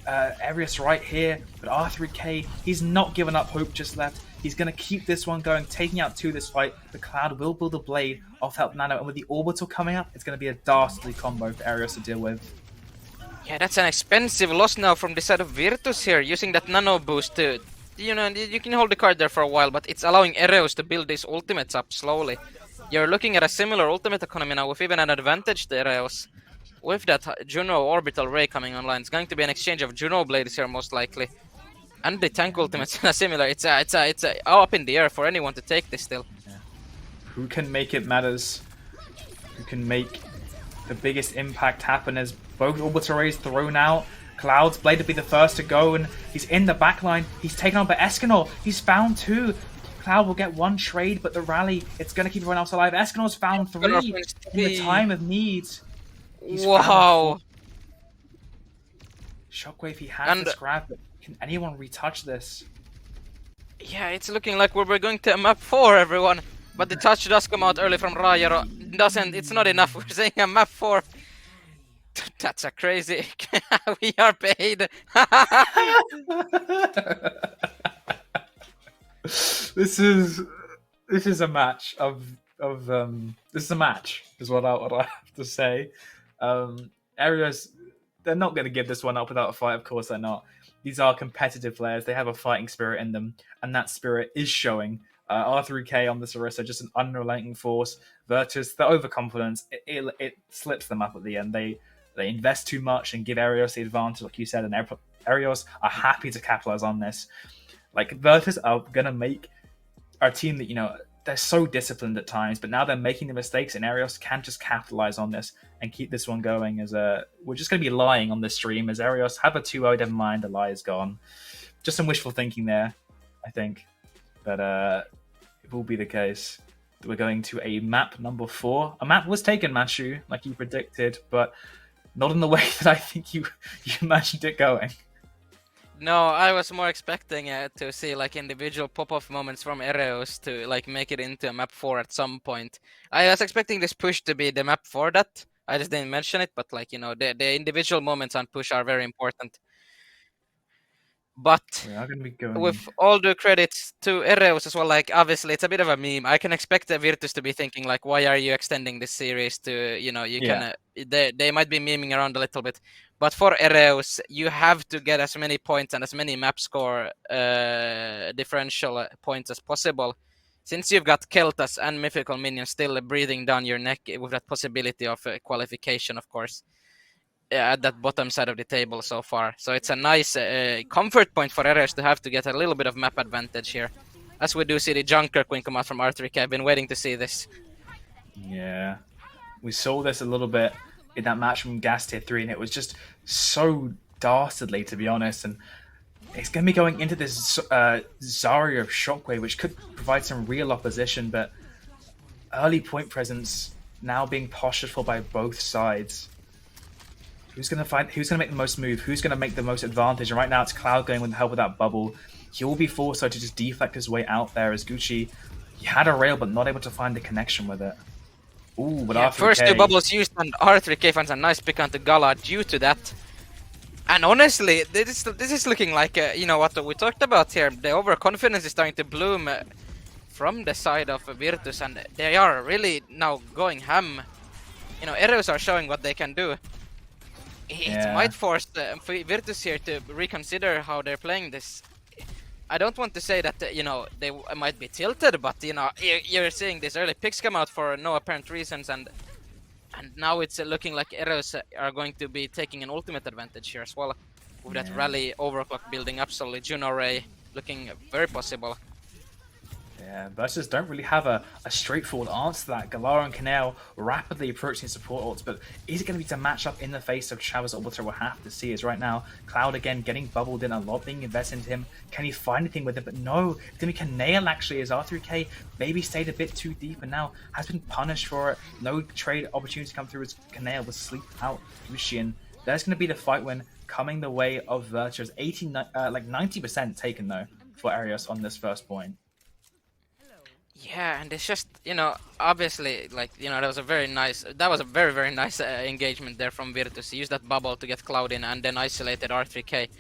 Ereus right here, but R3K, he's not given up hope just left. He's going to keep this one going, taking out 2 this fight. The Cloud will build a blade off help Nano, and with the Orbital coming up, it's going to be a dastardly combo for Ereus to deal with. Yeah, that's an expensive loss now from the side of Virtus here, using that Nano Boost to, you know, you can hold the card there for a while, but it's allowing Ereus to build these ultimates up slowly. You're looking at a similar ultimate economy now, with even an advantage to Ereus. With that Juno Orbital Ray coming online, it's going to be an exchange of Juno Blades here most likely. And the tank ultimates are similar. It's up in the air for anyone to take this still. Yeah. Who can make it matters? Who can make the biggest impact happen as both orbital rays thrown out? Cloud's Blade to be the first to go, and he's in the backline. He's taken on by Escanor. He's found 2. Cloud will get 1 trade, but the rally, it's going to keep everyone else alive. Escanor's found 3 in the time of need. Wow. Shockwave, he has this grab, but can anyone retouch this? Yeah, it's looking like we're going to map 4, everyone. But the touch does come out early from Rayaro. It's not enough. We're saying a map 4. That's a crazy. We are paid. This is a match of this is a match is what I have to say. Ereus, they're not going to give this one up without a fight. Of course they're not. These are competitive players. They have a fighting spirit in them, and that spirit is showing. R3K on this Orisa, just an unrelenting force. Virtus, the overconfidence, it slips them up at the end. They invest too much and give Ereus the advantage, like you said, and Ereus are happy to capitalize on this. Like Virtus are gonna make our team that they're so disciplined at times, but now they're making the mistakes, and Ereus can just capitalize on this and keep this one going. We're just gonna be lying on this stream as Ereus have a 2-0. Never mind, the lie is gone. Just some wishful thinking there, I think, but it will be the case. We're going to a map number 4. A map was taken, Mashu, like you predicted, but not in the way that I think you imagined it going. No, I was more expecting to see like individual pop-off moments from Ereus to like make it into a map 4 at some point. I was expecting this push to be the map for that. I just didn't mention it, but like the individual moments on push are very important. But We are going to be going with all the credits to Ereus as well, like obviously it's a bit of a meme. I can expect the Virtus to be thinking like, why are you extending this series to, you can, they might be memeing around a little bit. But for Ereus, you have to get as many points and as many map score differential points as possible. Since you've got Keltas and Mythical Minions still breathing down your neck with that possibility of qualification, of course, at that bottom side of the table so far. So it's a nice comfort point for Ereus to have to get a little bit of map advantage here. As we do see the Junker Queen come out from R3K. I've been waiting to see this. Yeah. We saw this a little bit in that match from Gas Tier 3, and it was just so dastardly, to be honest. And it's going to be going into this Zarya of Shockwave, which could provide some real opposition, but early point presence now being postured for by both sides. Who's going to make the most move? Who's going to make the most advantage? And right now it's Cloud going with the help of that bubble. He will be forced to just deflect his way out there as Gucci. He had a rail, but not able to find the connection with it. Ooh, but R3K... First 2 bubbles used, and R3K finds a nice pick onto Gala due to that. And honestly, this is looking like, what we talked about here. The overconfidence is starting to bloom from the side of Virtus, and they are really now going ham. Ereus are showing what they can do. It might force Virtus here to reconsider how they're playing this. I don't want to say that, they might be tilted, but, you're seeing these early picks come out for no apparent reasons, and now it's looking like Ereus are going to be taking an ultimate advantage here as well. With that rally overclock building up slowly, Juno Ray looking very possible. Yeah, Versus don't really have a straightforward answer to that. Galara and Canale rapidly approaching support ults, but is it going to be to match up in the face of Chavez Orbiter? We'll have to see. As right now, Cloud again getting bubbled in, a lot being invested into him. Can he find anything with it? But no, it's going to be Canale actually, as R3K maybe stayed a bit too deep and now has been punished for it. No trade opportunity to come through as Canale will sleep out Lucian. There's going to be the fight win coming the way of Virtus. 90% taken though for Ereus on this first point. Yeah, and it's just, obviously, like, that was a very, very nice engagement there from Virtus. He used that bubble to get Cloud in and then isolated R3K.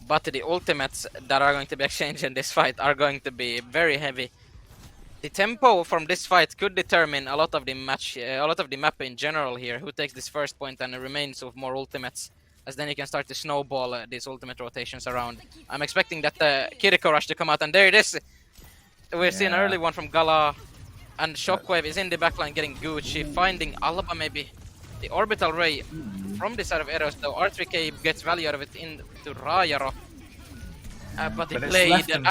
But the ultimates that are going to be exchanged in this fight are going to be very heavy. The tempo from this fight could determine a lot of the match, a lot of the map in general here. Who takes this first point and remains with more ultimates, as then you can start to snowball these ultimate rotations around. I'm expecting that Kiriko rush to come out, and there it is. We've seen an early one from Gala, and Shockwave is in the backline getting Gucci, finding Alba maybe. The orbital ray from the side of Ereus, though R3K gets value out of it into Rayaro. But he played and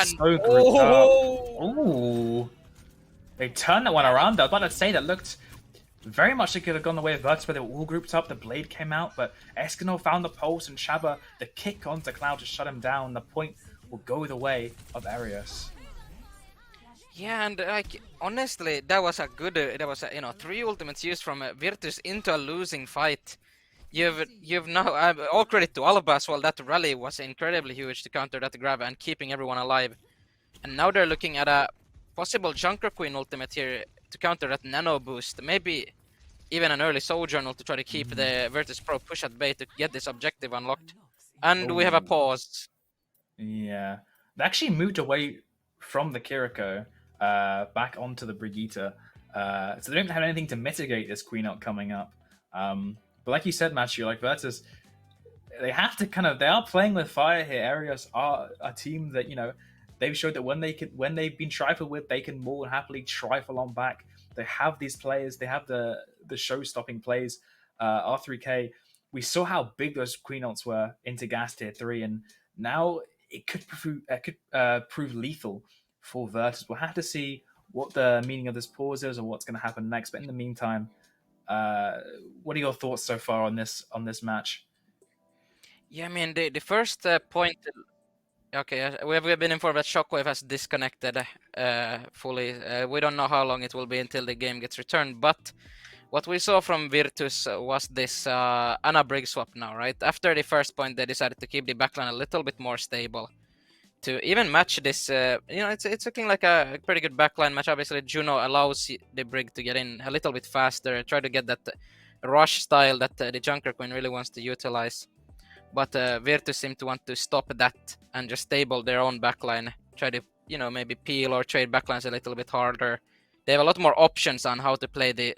Ooh. They turned that one around. I was about to say that looked very much like it could have gone the way of Virtus, where they were all grouped up. The blade came out, but Escanor found the pulse, and Shabba, the kick onto Cloud to shut him down. The point will go the way of Ereus. Yeah, and like honestly, that was a good. That was 3 ultimates used from Virtus into a losing fight. You've now all credit to Alba as well. That rally was incredibly huge to counter that grab and keeping everyone alive. And now they're looking at a possible Junker Queen ultimate here to counter that nano boost. Maybe even an early Sojourner to try to keep the Virtus Pro push at bay to get this objective unlocked. And we have a Ooh. pause. Yeah. They actually moved away from the Kiriko back onto the Brigitte. So they don't have anything to mitigate this Queen Out coming up. But like you said, Matthew, like Virtus, they have to they are playing with fire here. Ereus are a team that, they've showed that when they've been trifled with, they can more than happily trifle on back. They have these players, they have the show-stopping plays. R3K, we saw how big those Queen Ults were into Gas Tier 3, and now it could prove lethal for Virtus. We'll have to see what the meaning of this pause is or what's going to happen next. But in the meantime, what are your thoughts so far on this match? Yeah, I mean, the first point. Okay, we have been informed that Shockwave has disconnected fully. We don't know how long it will be until the game gets returned, but what we saw from Virtus was this Ana Brig swap now, right? After the first point, they decided to keep the backline a little bit more stable to even match this. It's looking like a pretty good backline match. Obviously, Juno allows the Brig to get in a little bit faster, try to get that rush style that the Junker Queen really wants to utilize. But Virtus seem to want to stop that and just stable their own backline. Try to, maybe peel or trade backlines a little bit harder. They have a lot more options on how to play the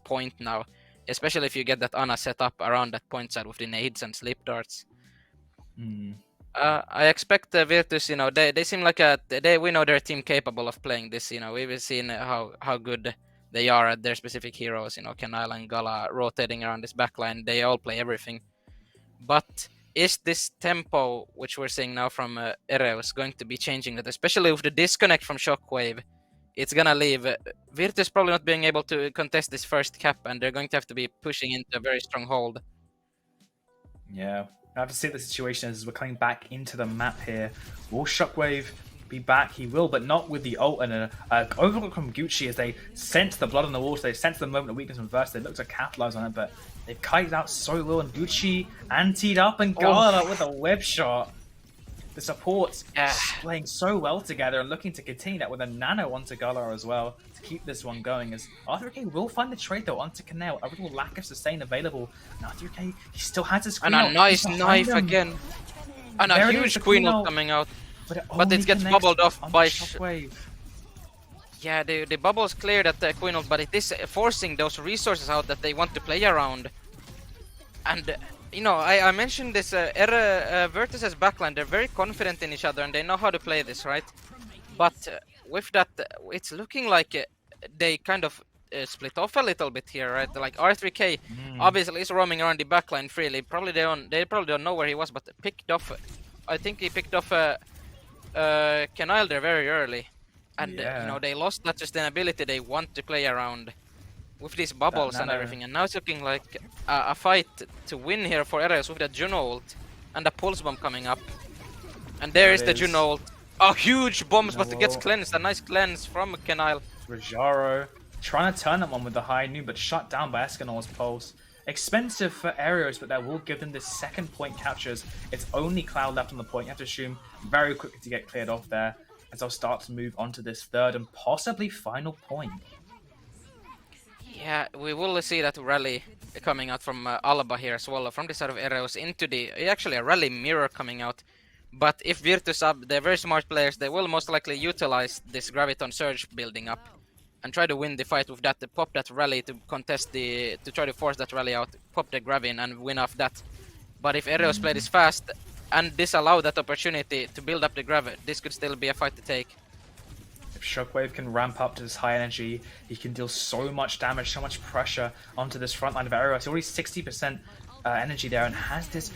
point now, especially if you get that Ana set up around that point side with the nades and sleep darts. I expect Virtus, they seem like we know their team capable of playing this. We've seen how good they are at their specific heroes. Kanile and Gala rotating around this backline. They all play everything. But is this tempo, which we're seeing now from Ereus, going to be changing that? Especially with the disconnect from Shockwave, it's gonna leave Virtus probably not being able to contest this first cap, and they're going to have to be pushing into a very strong hold. Yeah, I have to see what the situation is as we're coming back into the map here. Will Shockwave be back? He will, but not with the ult and an overlook from Gucci as they sense the blood on the water. They sense the moment of weakness from Verse. They look to capitalize on it, but they've kited out so well, and Gucci anteed up and Gala with a web shot. The supports playing so well together and looking to continue that with a nano onto Gala as well to keep this one going, as R3K will find the trade though onto Canal. A little lack of sustain available. And R3K, he still has his Queen And a nice He's knife him. again. And There a it huge is, the Queen Queen ult coming out. But it gets bubbled off by Shockwave. Yeah, the bubbles cleared at the Queen ult, but it is forcing those resources out that they want to play around. And I mentioned this Virtus's backline. They're very confident in each other and they know how to play this, right? But with that, it's looking like they kind of split off a little bit here, right? Like R3K obviously is roaming around the backline freely. They probably don't know where he was, but picked off. I think he picked off Kanile there very early, and they lost that sustainability they want to play around with these bubbles and everything. And now it's looking like a fight to win here for Ereus with the Juno ult and the pulse bomb coming up. And there is the Juno ult. A huge bombs, but it gets cleansed. A nice cleanse from Kanile. Rajaro trying to turn that one with the high noon, but shut down by Escanor's pulse. Expensive for Ereus, but that will give them this second point captures. It's only Cloud left on the point. You have to assume very quickly to get cleared off there, as they'll start to move on to this third and possibly final point. Yeah, we will see that rally coming out from Alba here as well, from the side of Ereus into actually a rally mirror coming out. But if Virtus they're very smart players, they will most likely utilize this Graviton Surge building up and try to win the fight with that, to pop that rally to contest to try to force that rally out, pop the Gravin and win off that. But if Ereus play this fast and disallow that opportunity to build up the Grav, this could still be a fight to take. If Shockwave can ramp up to this high energy, he can deal so much damage, so much pressure onto this front line of Ereus. Already 60% energy there and has this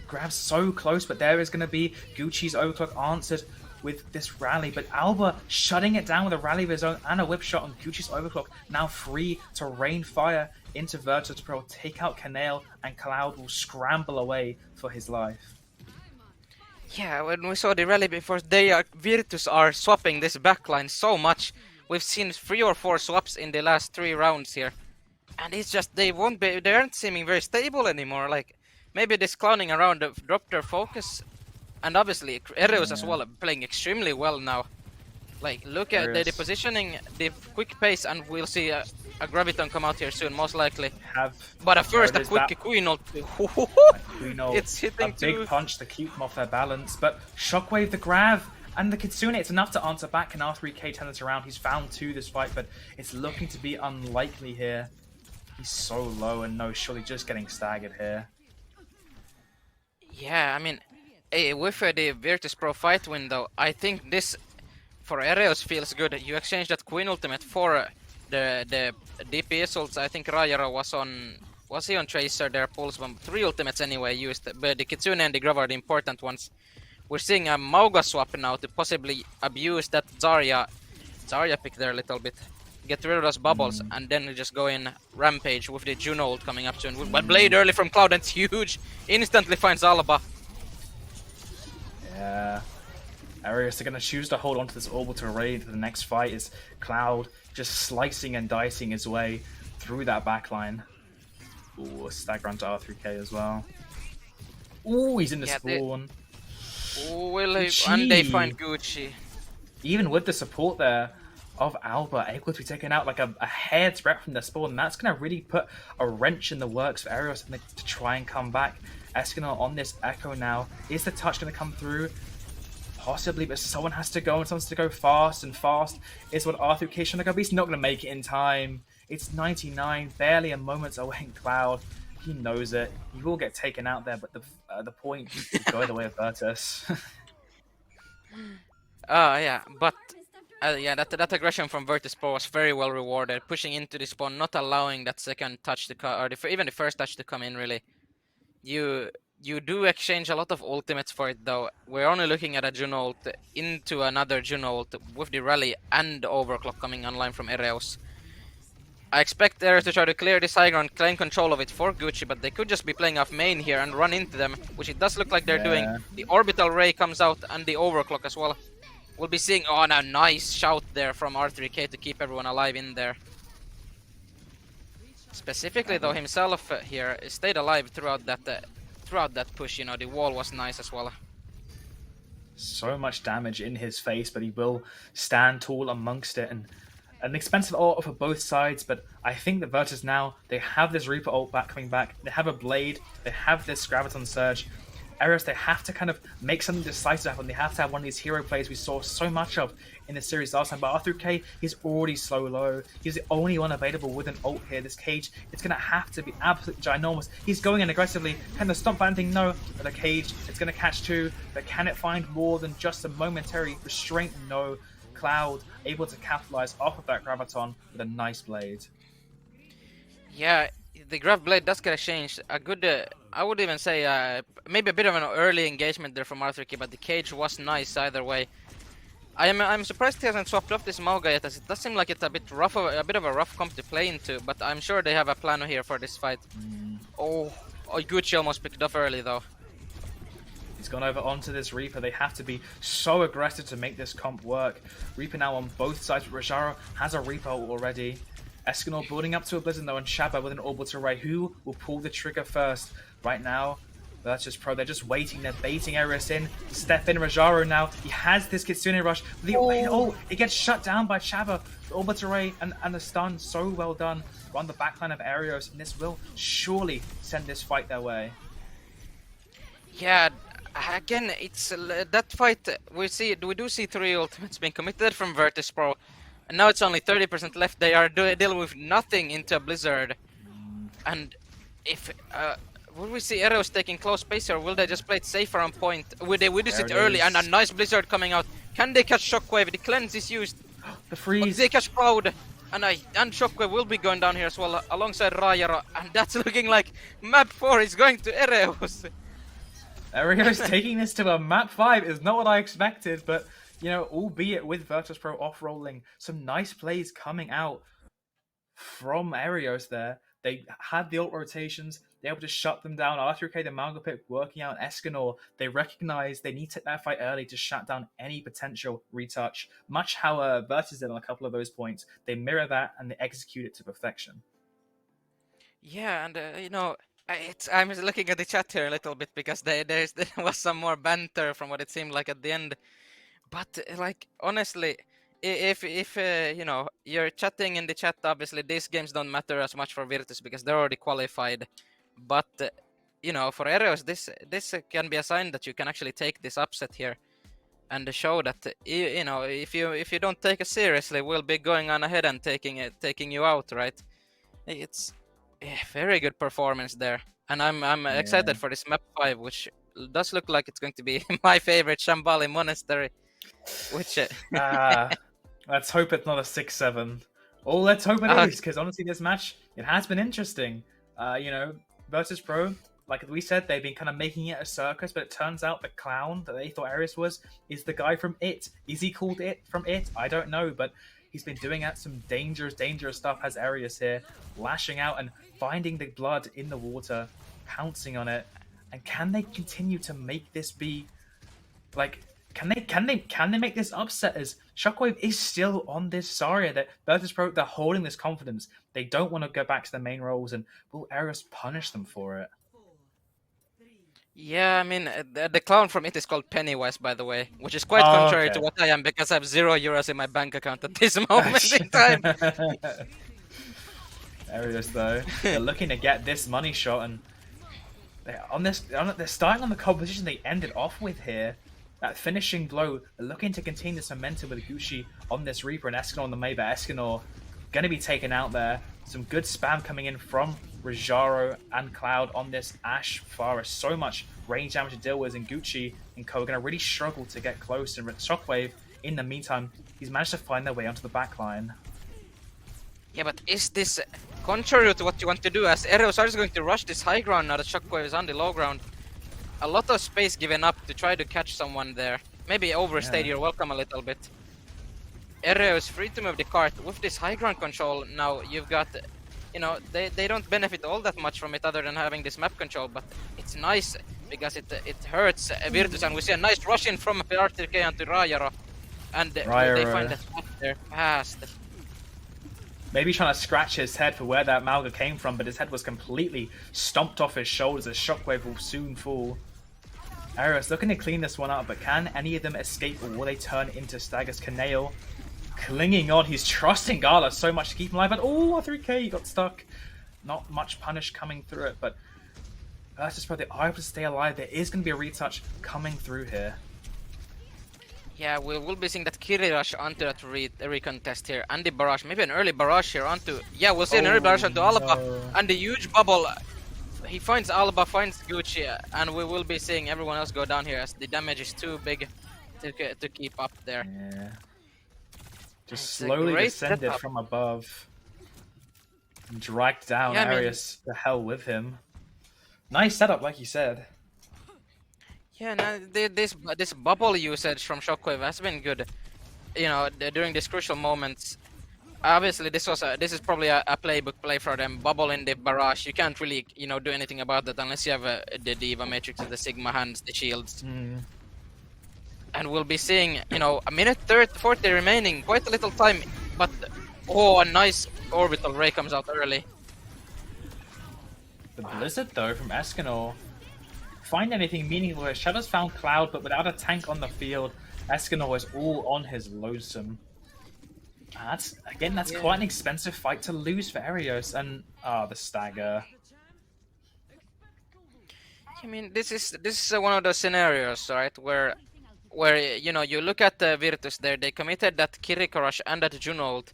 grab so close, but there is going to be Gucci's overclock answered with this rally, but Alba shutting it down with a rally of his own and a whip shot on Gucci's overclock, now free to rain fire into Virtus Pro, take out Kanale, and Cloud will scramble away for his life. Yeah, when we saw the rally before, Virtus are swapping this backline so much. We've seen 3 or 4 swaps in the last 3 rounds here, and it's just they aren't seeming very stable anymore. Like maybe this clowning around dropped their focus, and obviously Ereus as well playing extremely well now. Like, look at the Ereus positioning, the quick pace, and we'll see a Graviton come out here soon, most likely. have. But at There first, it a is. quick That Queen ult. Queen ult, It's a hitting big too. punch to keep them off their balance. But Shockwave, the Grav, and the Kitsune, it's enough to answer back. Can R3K turn this around? He's found 2 this fight, but it's looking to be unlikely here. He's so low, and no, surely just getting staggered here. Yeah, I mean, with the Virtus Pro fight window, I think this for Ereus feels good. You exchange that Queen ultimate for the DPS ults. I think Rayaro was he on Tracer there, Pulse Bomb? 3 ultimates anyway used, but the Kitsune and the Grav are the important ones. We're seeing a Mauga swap now to possibly abuse that Zarya pick there a little bit. Get rid of those bubbles and then just go in Rampage with the Juno ult coming up soon. But Blade early from Cloud, and it's huge. Instantly finds Alaba. Yeah. Ereus are going to choose to hold on to this orbital array for the next fight. Is Cloud just slicing and dicing his way through that backline. Ooh, a stagger onto R3K as well. Ooh, he's in the spawn. Will he? And they find Gucci. Even with the support there of Alba, able to be taken out like a hair's breadth from the spawn, and that's going to really put a wrench in the works for Ereus to try and come back. Escanor on this Echo now. Is the touch going to come through? Possibly, but someone has to go, and someone has to go fast, and fast is what R3K trying to go, but he's not going to make it in time. It's 99, barely a moment away in Cloud. He knows it. He will get taken out there, but the point is go the way of Virtus. Yeah, but yeah, that aggression from Virtus Pro was very well rewarded. Pushing into the spawn, not allowing that second touch to come, or even the first touch to come in. Really, you do exchange a lot of ultimates for it, though. We're only looking at a Juno ult into another Juno ult with the rally and overclock coming online from Ereus. I expect Ereus to try to clear this high ground, claim control of it for Gucci, but they could just be playing off main here and run into them, which it does look like they're doing. The orbital ray comes out and the overclock as well. We'll be seeing, oh, a nice shout there from R3K to keep everyone alive in there. Specifically, though, himself here stayed alive throughout that push. You know, the wall was nice as well. So much damage in his face, but he will stand tall amongst it. And an expensive ult for both sides, but I think that Virtus now, they have this Reaper ult coming back. They have a Blade. They have this Graviton Surge. Ereus, they have to kind of make something decisive happen. They have to have one of these hero plays we saw so much of in the series last time. But R3K, he's already so low. He's the only one available with an ult here. This cage, it's going to have to be absolutely ginormous. He's going in aggressively. Can the stomp anything? No. But the cage, it's going to catch 2. But can it find more than just a momentary restraint? No. Cloud able to capitalize off of that Graviton with a nice blade. Yeah, the Grav Blade does get exchanged. A good, I would even say, maybe a bit of an early engagement there from R3K, but the cage was nice either way. I'm surprised he hasn't swapped off this Mauga yet, as it does seem like it's a bit rough, a bit of a rough comp to play into. But I'm sure they have a plan here for this fight. Oh, Gucci almost picked it up early though. He's gone over onto this Reaper. They have to be so aggressive to make this comp work. Reaper now on both sides, but Rajaro has a Reaper already. Escanor building up to a Blizzard though, and Shabba with an orbital array. Who will pull the trigger first? Right now, Virtus Pro, they're just waiting. They're baiting Ereus in. Step in Rajaro now. He has this Kitsune rush. It gets shut down by Shabba. The orbital array and the stun, so well done. On the backline of Ereus, and this will surely send this fight their way. Yeah, again, it's that fight. We do see 3 ultimates being committed from Virtus Pro, and now it's only 30% left. They are dealing with nothing into a Blizzard, and if will we see Ereus taking close space, or will they just play it safer on point? We do it early, and a nice Blizzard coming out. Can they catch Shockwave? The cleanse is used. The freeze. They catch Cloud, and Shockwave will be going down here as well alongside Rayaro, and that's looking like map 4 is going to Ereus. Ereus taking this to a map 5 is not what I expected, but, you know, albeit with Virtus Pro off-rolling, some nice plays coming out from Ereus there. They had the ult rotations, they were able to shut them down. R3K, the Mauga pick working out Escanor. They recognize they need to take that fight early to shut down any potential retouch, much how Virtus did on a couple of those points. They mirror that and they execute it to perfection. Yeah, and you know, I'm looking at the chat here a little bit because there was some more banter from what it seemed like at the end. But like honestly, if you know, you're chatting in the chat, obviously these games don't matter as much for Virtus because they're already qualified. But you know, for Ereus, this can be a sign that you can actually take this upset here and show that you know, if you don't take it seriously, we'll be going on ahead and taking you out, right? It's very good performance there, and I'm excited for this map 5, which does look like it's going to be my favorite, Shambali Monastery. Which let's hope it's not a 6-7. Oh, let's hope it is, because honestly, this match, it has been interesting. You know, Virtus Pro, like we said, they've been kind of making it a circus, but it turns out the clown that they thought Ereus was is the guy from It. Is he called It from It? I don't know, but he's been doing some dangerous stuff as Ereus here, lashing out and finding the blood in the water, pouncing on it. And can they continue to make this be, like, can they make this upset, as Shockwave is still on this Zarya? That Virtus Pro, they're holding this confidence. They don't want to go back to the main roles, and will Ereus punish them for it? Yeah, I mean, the clown from It is called Pennywise, by the way, which is quite contrary to what I am, because I have €0 in my bank account at this moment in time. Ereus, though, they're looking to get this money shot, and they're starting on the composition they ended off with here. That finishing blow, they're looking to continue this momentum with Gucci on this Reaper and Escanor on the Mabe. Escanor going to be taken out there. Some good spam coming in from Rajaro and Cloud on this Ashe Pharah. So much range damage to deal with, and Gucci and Co are going to really struggle to get close. And Shockwave, in the meantime, he's managed to find their way onto the back line. Yeah, but is this contrary to what you want to do? As Ereus are just going to rush this high ground now that Shockwave is on the low ground. A lot of space given up to try to catch someone there. Maybe overstayed your welcome a little bit. Ereus free to move the cart. With this high ground control now, you've got, you know, they don't benefit all that much from it other than having this map control, but it's nice because it hurts Virtus, and we see a nice rush in from RTK onto Rajaro, and they find that spot there fast. Maybe trying to scratch his head for where that Malga came from, but his head was completely stomped off his shoulders as Shockwave will soon fall. Ereus looking to clean this one up, but can any of them escape, or will they turn into staggers? Canale clinging on, he's trusting Gala so much to keep him alive, but oh, 3k, he got stuck. Not much punish coming through it, but Virtus Pro, they are able to stay alive. There is going to be a retouch coming through here. Yeah, we'll be seeing that Kiri rush onto that recontest here, and the barrage, maybe an early barrage here onto, yeah, we'll see an early barrage onto Alba, and the huge bubble, he finds Alba, finds Gucci, and we will be seeing everyone else go down here as the damage is too big to keep up there. Yeah. Just slowly descended from above, and dragged down Ereus to hell with him. Nice setup, like you said. Yeah, no, this bubble usage from Shockwave has been good. You know, during these crucial moments. Obviously, this is probably a playbook play for them. Bubble in the barrage. You can't really, you know, do anything about that unless you have the Diva Matrix, the Sigma hands, the shields. And we'll be seeing, you know, a minute 40 remaining, quite a little time. But oh, a nice orbital ray comes out early. The Blizzard though from Escanor. Find anything meaningful. Shadows found Cloud, but without a tank on the field, Escanor is all on his lonesome. That's quite an expensive fight to lose for Ereus, and the stagger. I mean, this is one of those scenarios, right, where you know, you look at Virtus there. They committed that Kiriko rush and that Junold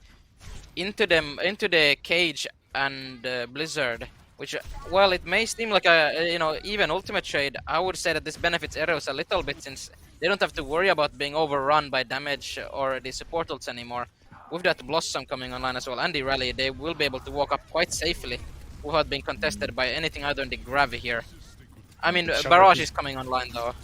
into the cage and Blizzard. Which, well, it may seem like a, you know, even ultimate trade. I would say that this benefits Ereus a little bit, since they don't have to worry about being overrun by damage or the support ults anymore. With that Blossom coming online as well and the rally, they will be able to walk up quite safely without being contested by anything other than the Gravi here. I mean, Barrage is coming online though.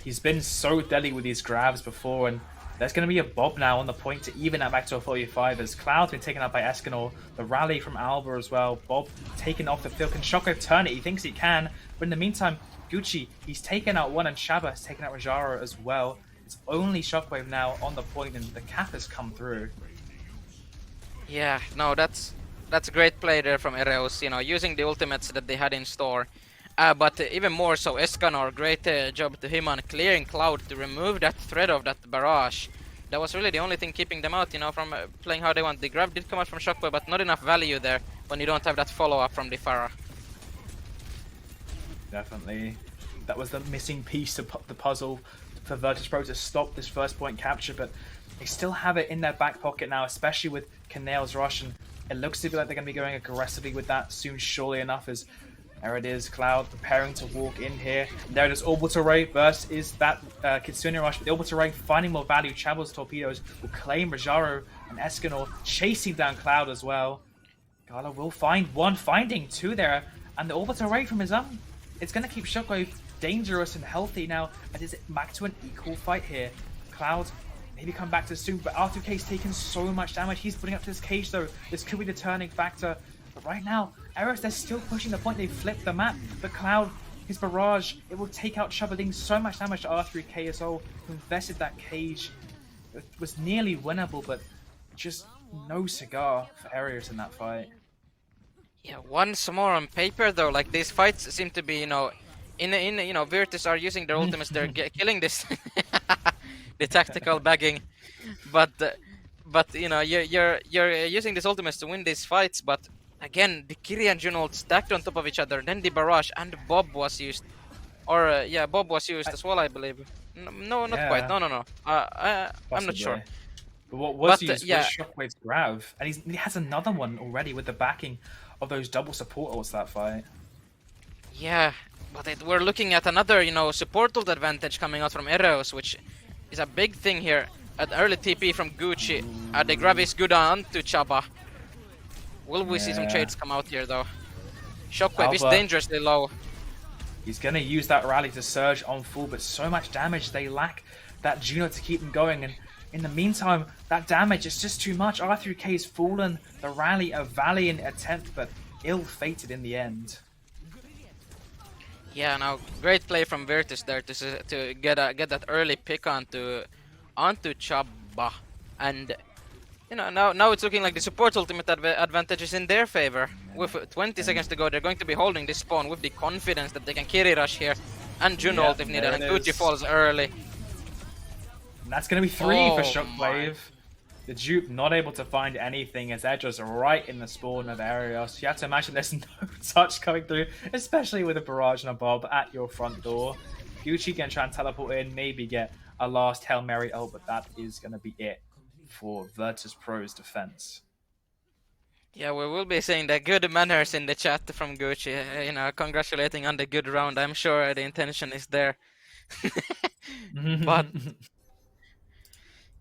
He's been so deadly with these grabs before, and there's going to be a Bob now on the point to even that back to a 45 as Cloud's been taken out by Escanor. The rally from Alba as well. Bob taken off the field. Can Shockwave turn it? He thinks he can. But in the meantime, Gucci, he's taken out one, and Shaba has taken out Rajaro as well. It's only Shockwave now on the point, and the cap has come through. Yeah, no, that's a great play there from Ereus, you know, using the ultimates that they had in store. But even more so, Escanor, great job to him on clearing Cloud to remove that threat of that barrage. That was really the only thing keeping them out, you know, from playing how they want. The grab did come out from Shockwave, but not enough value there when you don't have that follow-up from the Pharah. Definitely. That was the missing piece to the puzzle for Virtus.pro to stop this first point capture, but they still have it in their back pocket now, especially with Kanail's rush, and it looks to be like they're going to be going aggressively with that soon, surely enough, as there it is, Cloud preparing to walk in here. And there it is, Orbital Ray versus that Kitsune Rush, but the Orbital Ray finding more value. Chabal's torpedoes will claim Rajaro and Escanor, chasing down Cloud as well. Gala will find one, finding two there, and the Orbital Ray from his own. It's going to keep Shockwave dangerous and healthy now, and is it back to an equal fight here? Cloud maybe come back to soon, but R2K's taken so much damage. He's putting up to this cage though. This could be the turning factor. But right now, Ereus, they're still pushing the point. They flipped the map, but Cloud, his barrage, it will take out Chuba, doing so much damage to R3K as well, who invested that cage. It was nearly winnable, but just no cigar for Ereus in that fight. Yeah, once more on paper though, like these fights seem to be, you know, you know, Virtus are using their ultimates, they're killing this, the tactical bagging, but you know, you're using these ultimates to win these fights, but again, the Kiri and Junold stacked on top of each other, then the barrage and Bob was used, or yeah, Bob was used as well, I believe. No, not quite. No. I'm not sure. But what was used was Shockwave's grab, and he has another one already with the backing of those double support ults that fight. Yeah, but we're looking at another, you know, support ult advantage coming out from Ereus, which is a big thing here. An early TP from Gucci, the grab is good onto Chaba. Will we see some trades come out here though? Shockwave is dangerously low. He's gonna use that rally to surge on full, but so much damage, they lack that Juno to keep them going, and in the meantime, that damage is just too much. R3K's fallen. The rally, a valiant attempt, but ill-fated in the end. Yeah, now great play from Virtus there to get that early pick onto Chaba, and you know now it's looking like the support ultimate advantage is in their favor. With 20 seconds to go, they're going to be holding this spawn with the confidence that they can Kiri rush here and Juno ult if needed, and Gucci falls early. And that's going to be 3 for Shockwave. The dupe not able to find anything as they're just right in the spawn of Ereus. You have to imagine there's no touch coming through, especially with a barrage and a Bob at your front door. Gucci can try and teleport in, maybe get a last Hail Mary ult, but that is going to be it for Virtus.pro's defense. Yeah, we will be seeing the good manners in the chat from Gucci, you know, congratulating on the good round. I'm sure the intention is there. But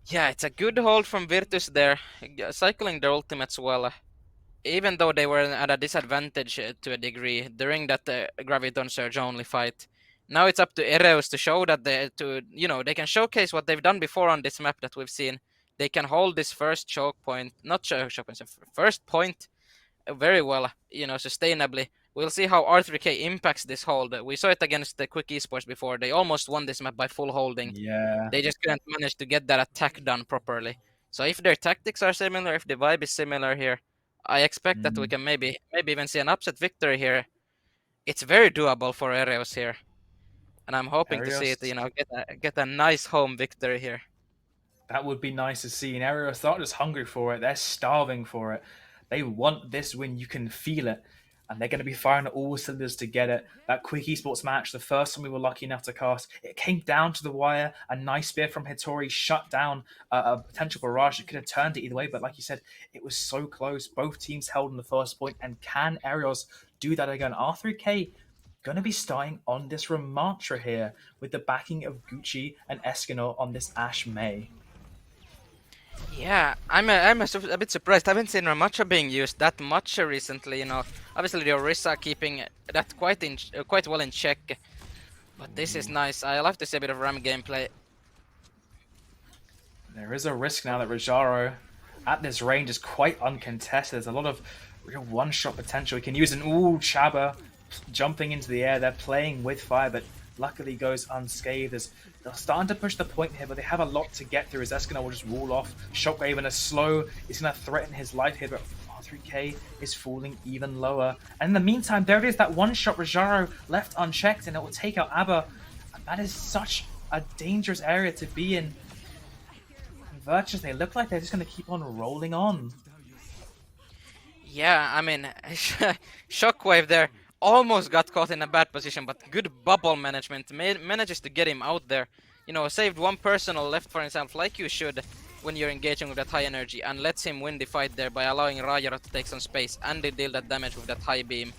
yeah, it's a good hold from Virtus there, cycling their ultimates well. Even though they were at a disadvantage to a degree during that Graviton Surge only fight. Now it's up to Ereus to show that they can showcase what they've done before on this map that we've seen. They can hold this first choke point, first point very well, you know, sustainably. We'll see how R3K impacts this hold. We saw it against the Quick Esports before. They almost won this map by full holding. Yeah. They just couldn't manage to get that attack done properly. So if their tactics are similar, if the vibe is similar here, I expect that we can maybe even see an upset victory here. It's very doable for Ereus here. And I'm hoping to see it, you know, get a nice home victory here. That would be nice to see. And Ereus aren't just hungry for it, they're starving for it. They want this win, you can feel it. And they're going to be firing at all cylinders to get it. That Quick Esports match, the first one we were lucky enough to cast, it came down to the wire. A nice spear from Hitori shut down a potential barrage. It could have turned it either way, but like you said, it was so close. Both teams held on the first point, and can Ereus do that again? R3K going to be starting on this Ramantra here with the backing of Gucci and Escanor on this Ash May. Yeah, I'm a bit surprised. I haven't seen Ramantra being used that much recently, you know. Obviously the Orisa keeping that quite well in check. But this is nice. I love to see a bit of Ram gameplay. There is a risk now that Rajaro at this range is quite uncontested. There's a lot of real one-shot potential. He can use an Chaba jumping into the air. They're playing with fire, but luckily goes unscathed. As they're starting to push the point here, but they have a lot to get through as Escanor will just wall off. Shockwave in a slow is going to threaten his life here, but R3K is falling even lower. And in the meantime, there it is, that one-shot Rajaro left unchecked, and it will take out Abba. And that is such a dangerous area to be in. Virtus, they look like they're just going to keep on rolling on. Yeah, I mean, Shockwave there almost got caught in a bad position, but good bubble management manages to get him out there. You know, saved one personal left for himself, like you should when you're engaging with that high energy, and lets him win the fight there by allowing Rayaro to take some space and deal that damage with that high beam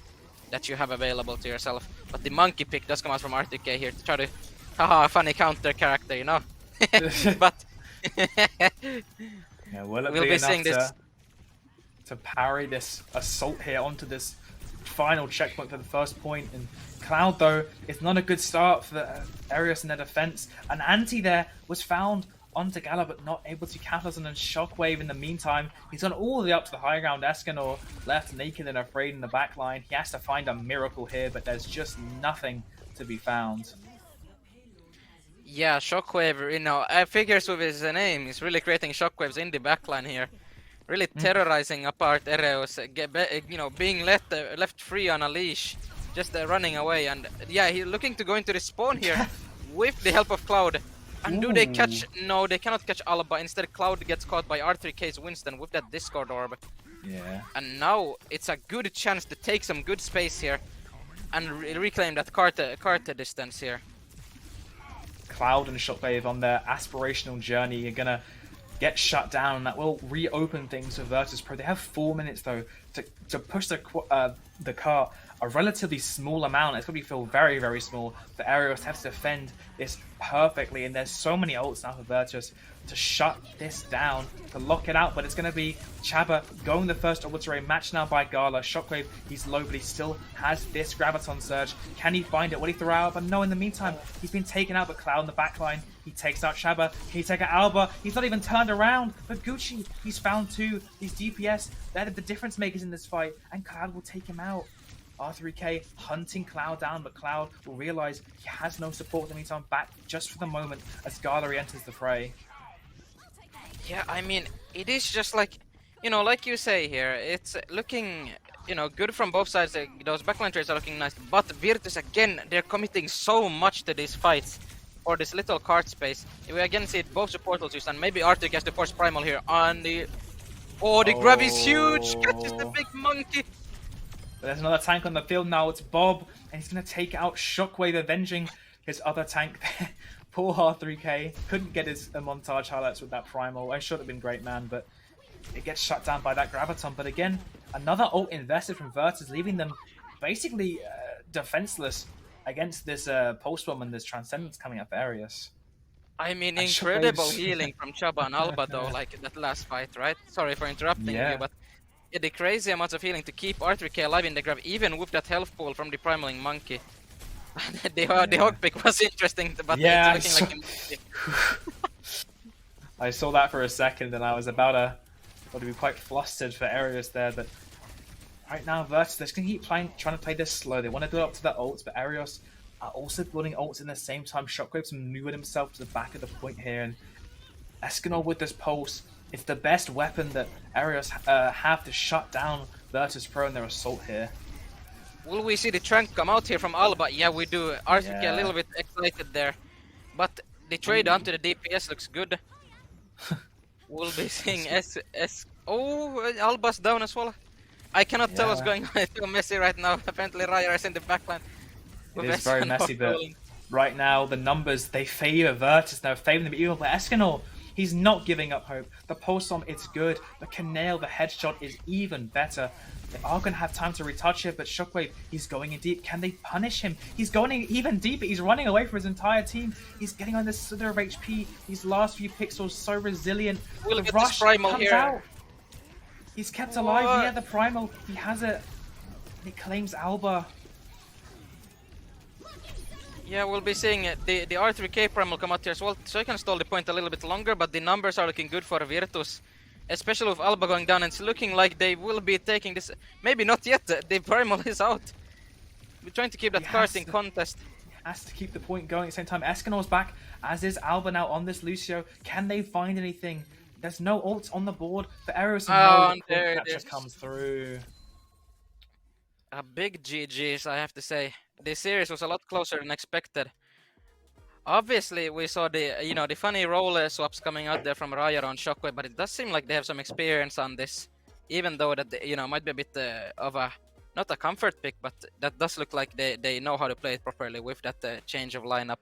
that you have available to yourself. But the monkey pick does come out from R2K here to try to, haha, funny counter character, you know. But Yeah, will it we'll be seeing this. To parry this assault here onto this final checkpoint for the first point? And Cloud, though, it's not a good start for the Ereus in their defense. An anti there was found onto Gala, but not able to capitalize on. And Shockwave in the meantime, he's gone all the way up to the high ground. Escanor left naked and afraid in the back line. He has to find a miracle here, but there's just nothing to be found. Yeah, Shockwave, you know, figures with his name, he's really creating shockwaves in the backline here. Really terrorizing apart Ereus, you know, being left free on a leash, just running away. And yeah, he's looking to go into the spawn here with the help of Cloud. And do they catch? No, they cannot catch Alba. Instead, Cloud gets caught by R3K's Winston with that Discord Orb. Yeah. And now it's a good chance to take some good space here and reclaim that cart distance here. Cloud and Shockwave on their aspirational journey are gonna get shut down, and that will reopen things for Virtus Pro. They have 4 minutes though to push the cart a relatively small amount. It's going to feel very, very small. The Ereus have to defend this perfectly, and there's so many ults now for Virtus to shut this down, to lock it out. But it's going to be Chaba going the first obliterate, matched now by Gala. Shockwave, he's low, but he still has this Graviton Surge. Can he find it? Will he throw out? But no, in the meantime, he's been taken out by Cloud in the backline. He takes out Chaba. Can he take out Alba? He's not even turned around. But Gucci, he's found two. These DPS, they're the difference makers in this fight. And Cloud will take him out. R3K hunting Cloud down, but Cloud will realize he has no support in the meantime, back just for the moment as Gala enters the fray. Yeah, I mean, it is just like, you know, like you say here, it's looking, you know, good from both sides. Those backline trades are looking nice, but Virtus, again, they're committing so much to these fights for this little card space. We again see it, both support ults used, and maybe R3 gets the force primal here on the... Oh, the grab is huge! Catches the big monkey! But there's another tank on the field now. It's Bob, and he's going to take out Shockwave, avenging his other tank there. Poor R3K. Couldn't get his montage highlights with that primal. I should have been great, man, but it gets shut down by that Graviton. But again, another ult invested from Virtus, leaving them basically defenseless against this Pulse Bomb and this Transcendence coming up for Ereus. I mean, incredible healing from Chaba and Alba, though, like that last fight, right? Sorry for interrupting you, but... Yeah, the crazy amounts of healing to keep R3K alive in the grab, even with that health pool from the primaling monkey. The hog pick was interesting, but it's looking like I saw that for a second, and I was about to be quite flustered for Ereus there. But right now, Virtus, they're just gonna keep trying to play this slow. They want to build up to their ults, but Ereus are also building ults in the same time. Shockwave's maneuvered himself to the back of the point here, and Escanor with this pulse. It's the best weapon that Ereus have to shut down Virtus Pro in their assault here. Will we see the trunk come out here from Alba? Yeah, we do. R3K a little bit excited there. But the trade onto the DPS looks good. We'll be seeing Oh, Alba's down as well. I cannot tell what's going on. It's so messy right now. Apparently Raya is in the backline. It is very messy, but right now the numbers, they favor Virtus. They're favoring them even, but Escanor, he's not giving up hope. The pulse bomb, it's good. The Canale, the headshot is even better. They are going to have time to retouch it, but Shockwave, he's going in deep. Can they punish him? He's going even deeper. He's running away from his entire team. He's getting on this slither of HP. These last few pixels, so resilient. We'll the get rush this primal comes here. out. He's kept alive. Yeah, the primal. He has it. He claims Alba. Yeah, we'll be seeing the R3K primal come out here as well, so I can stall the point a little bit longer, but the numbers are looking good for Virtus. Especially with Alba going down, and it's looking like they will be taking this... Maybe not yet, the primal is out. We're trying to keep that card in contest. Has to keep the point going at the same time. Escanor's back, as is Alba now on this Lucio. Can they find anything? There's no ults on the board for Ereus, and no capture comes through. A big GG's, I have to say. This series was a lot closer than expected. Obviously, we saw the funny role swaps coming out there from Riot on Shockwave, but it does seem like they have some experience on this, even though that might be a bit of a not a comfort pick, but that does look like they know how to play it properly with that change of lineup.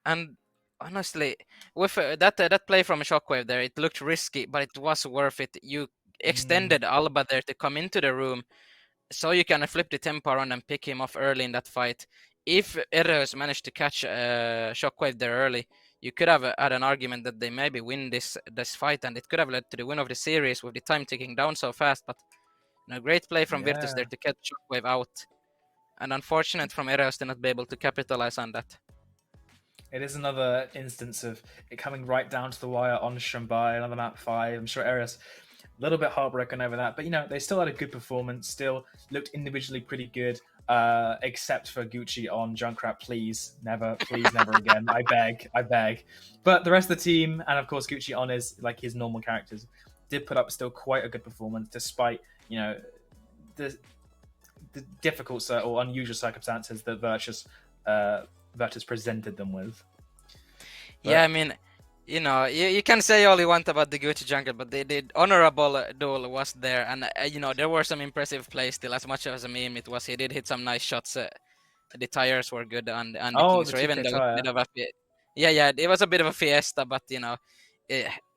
And honestly, with that play from Shockwave there, it looked risky, but it was worth it. You extended Alba there to come into the room, so you can flip the tempo around and pick him off early in that fight. If Ereus managed to catch Shockwave there early, you could have had an argument that they maybe win this fight, and it could have led to the win of the series with the time ticking down so fast. But great play from Virtus there Yeah. to catch Shockwave out, and unfortunate from Ereus to not be able to capitalize on that. It is another instance of it coming right down to the wire on Shambai, another map 5. I'm sure Ereus a little bit heartbroken over that, but they still had a good performance, still looked individually pretty good, except for Gucci on Junkrat. Please never again. I beg. But the rest of the team, and of course Gucci on his normal characters, did put up still quite a good performance despite the difficult or unusual circumstances that Virtus presented them with. Yeah, I mean, you can say all you want about the Gucci jungle, but the honorable duel was there, and there were some impressive plays still. As much as a meme it was, he did hit some nice shots. The tires were good on the Oh, Kings, the or even 2K though it's a tire. bit of a yeah, it was a bit of a fiesta, but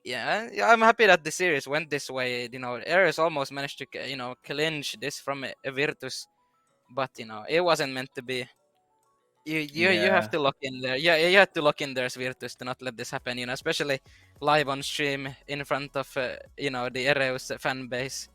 yeah, I'm happy that the series went this way. Ereus almost managed to clinch this from Virtus, but it wasn't meant to be. You have Yeah. to lock in there. Yeah, you have to lock in there as Virtus to not let this happen. Especially live on stream in front of the Ereus fan base.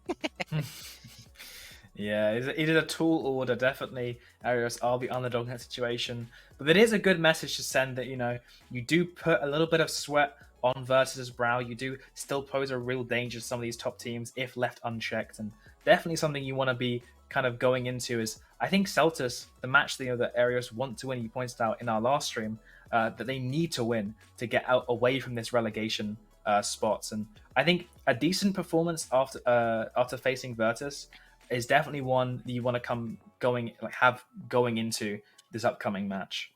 Yeah, he did a tall order, definitely. Ereus are the underdog in that situation. But it is a good message to send that, you do put a little bit of sweat on Virtus's brow. You do still pose a real danger to some of these top teams if left unchecked. And definitely something you want to be kind of going into is, I think Celtus, the match that Ereus want to win, you pointed out in our last stream, that they need to win to get out away from this relegation spots. And I think a decent performance after facing Virtus is definitely one that you want to have going into this upcoming match.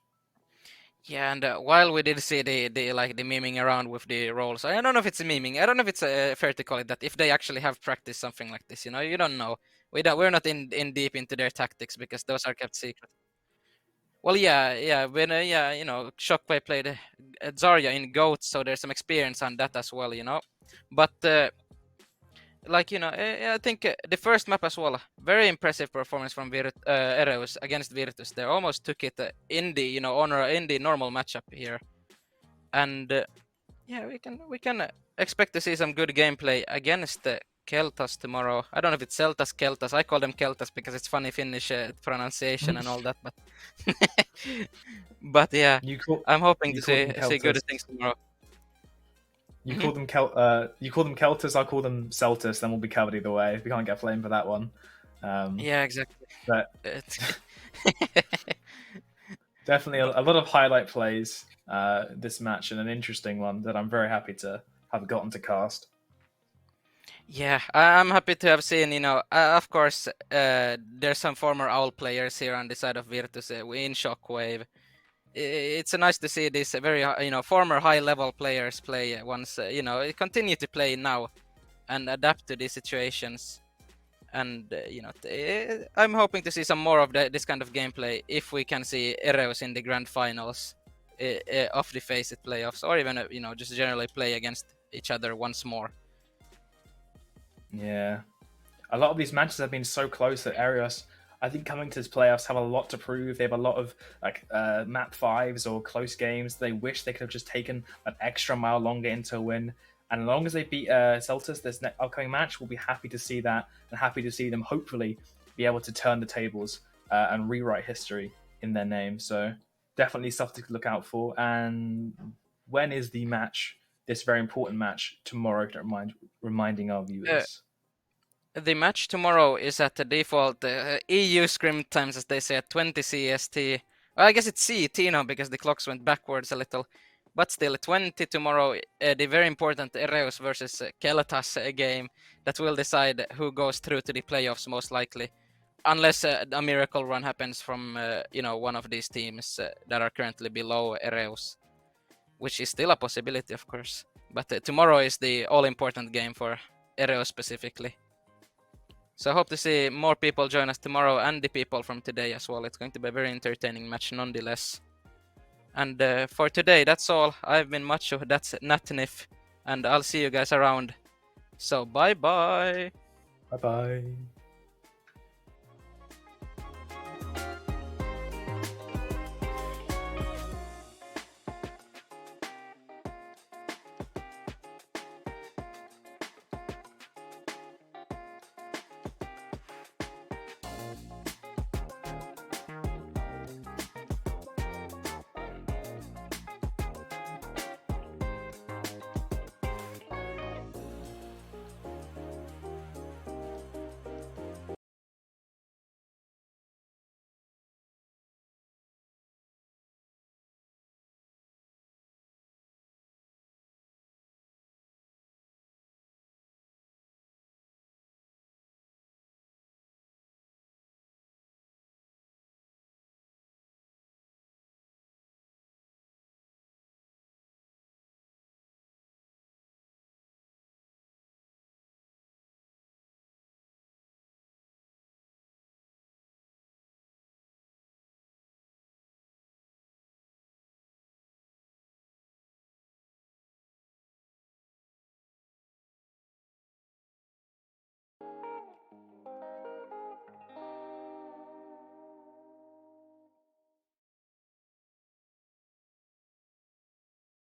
Yeah, and while we did see the memeing around with the roles, I don't know if it's memeing. I don't know if it's fair to call it that. If they actually have practiced something like this, you don't know. We're not in deep into their tactics because those are kept secret. Well, yeah, when Shockwave played Zarya in Goat, so there's some experience on that as well, But I think the first map as well, very impressive performance from Ereus against Virtus. They almost took it in the in the normal matchup here, and yeah, we can expect to see some good gameplay against Keltas tomorrow. I don't know if it's Celtas, Keltas. I call them Keltas because it's funny Finnish pronunciation and all that, but but yeah, I'm hoping to see good things tomorrow. You call them you call them Keltas, I'll call them Celtus, then we'll be covered either way. We can't get flamed for that one. Yeah, exactly. But definitely a lot of highlight plays this match, and an interesting one that I'm very happy to have gotten to cast. Yeah, I'm happy to have seen, of course, there's some former OWL players here on the side of Virtus in Shockwave. It's nice to see these very, former high-level players play once, continue to play now and adapt to these situations. And, I'm hoping to see some more of this kind of gameplay if we can see Ereus in the grand finals of the Faceit playoffs, or even, just generally play against each other once more. Yeah. A lot of these matches have been so close that Ereus, I think, coming to this playoffs have a lot to prove. They have a lot of map 5s or close games. They wish they could have just taken an extra mile longer into a win. And as long as they beat Celtus this upcoming match, we'll be happy to see that and happy to see them hopefully be able to turn the tables and rewrite history in their name. So definitely stuff to look out for. And when is the match? This very important match tomorrow, reminding our viewers. The match tomorrow is at the default EU scrim times, as they say, at 20 CST. Well, I guess it's CET now because the clocks went backwards a little. But still, 20 tomorrow, the very important Ereus versus Keltas game that will decide who goes through to the playoffs most likely. unless a miracle run happens from one of these teams that are currently below Ereus, which is still a possibility, of course. But tomorrow is the all-important game for Ereus specifically. So I hope to see more people join us tomorrow, and the people from today as well. It's going to be a very entertaining match nonetheless. And for today, that's all. I've been Macho, that's Natnif, and I'll see you guys around. So bye-bye! Bye bye.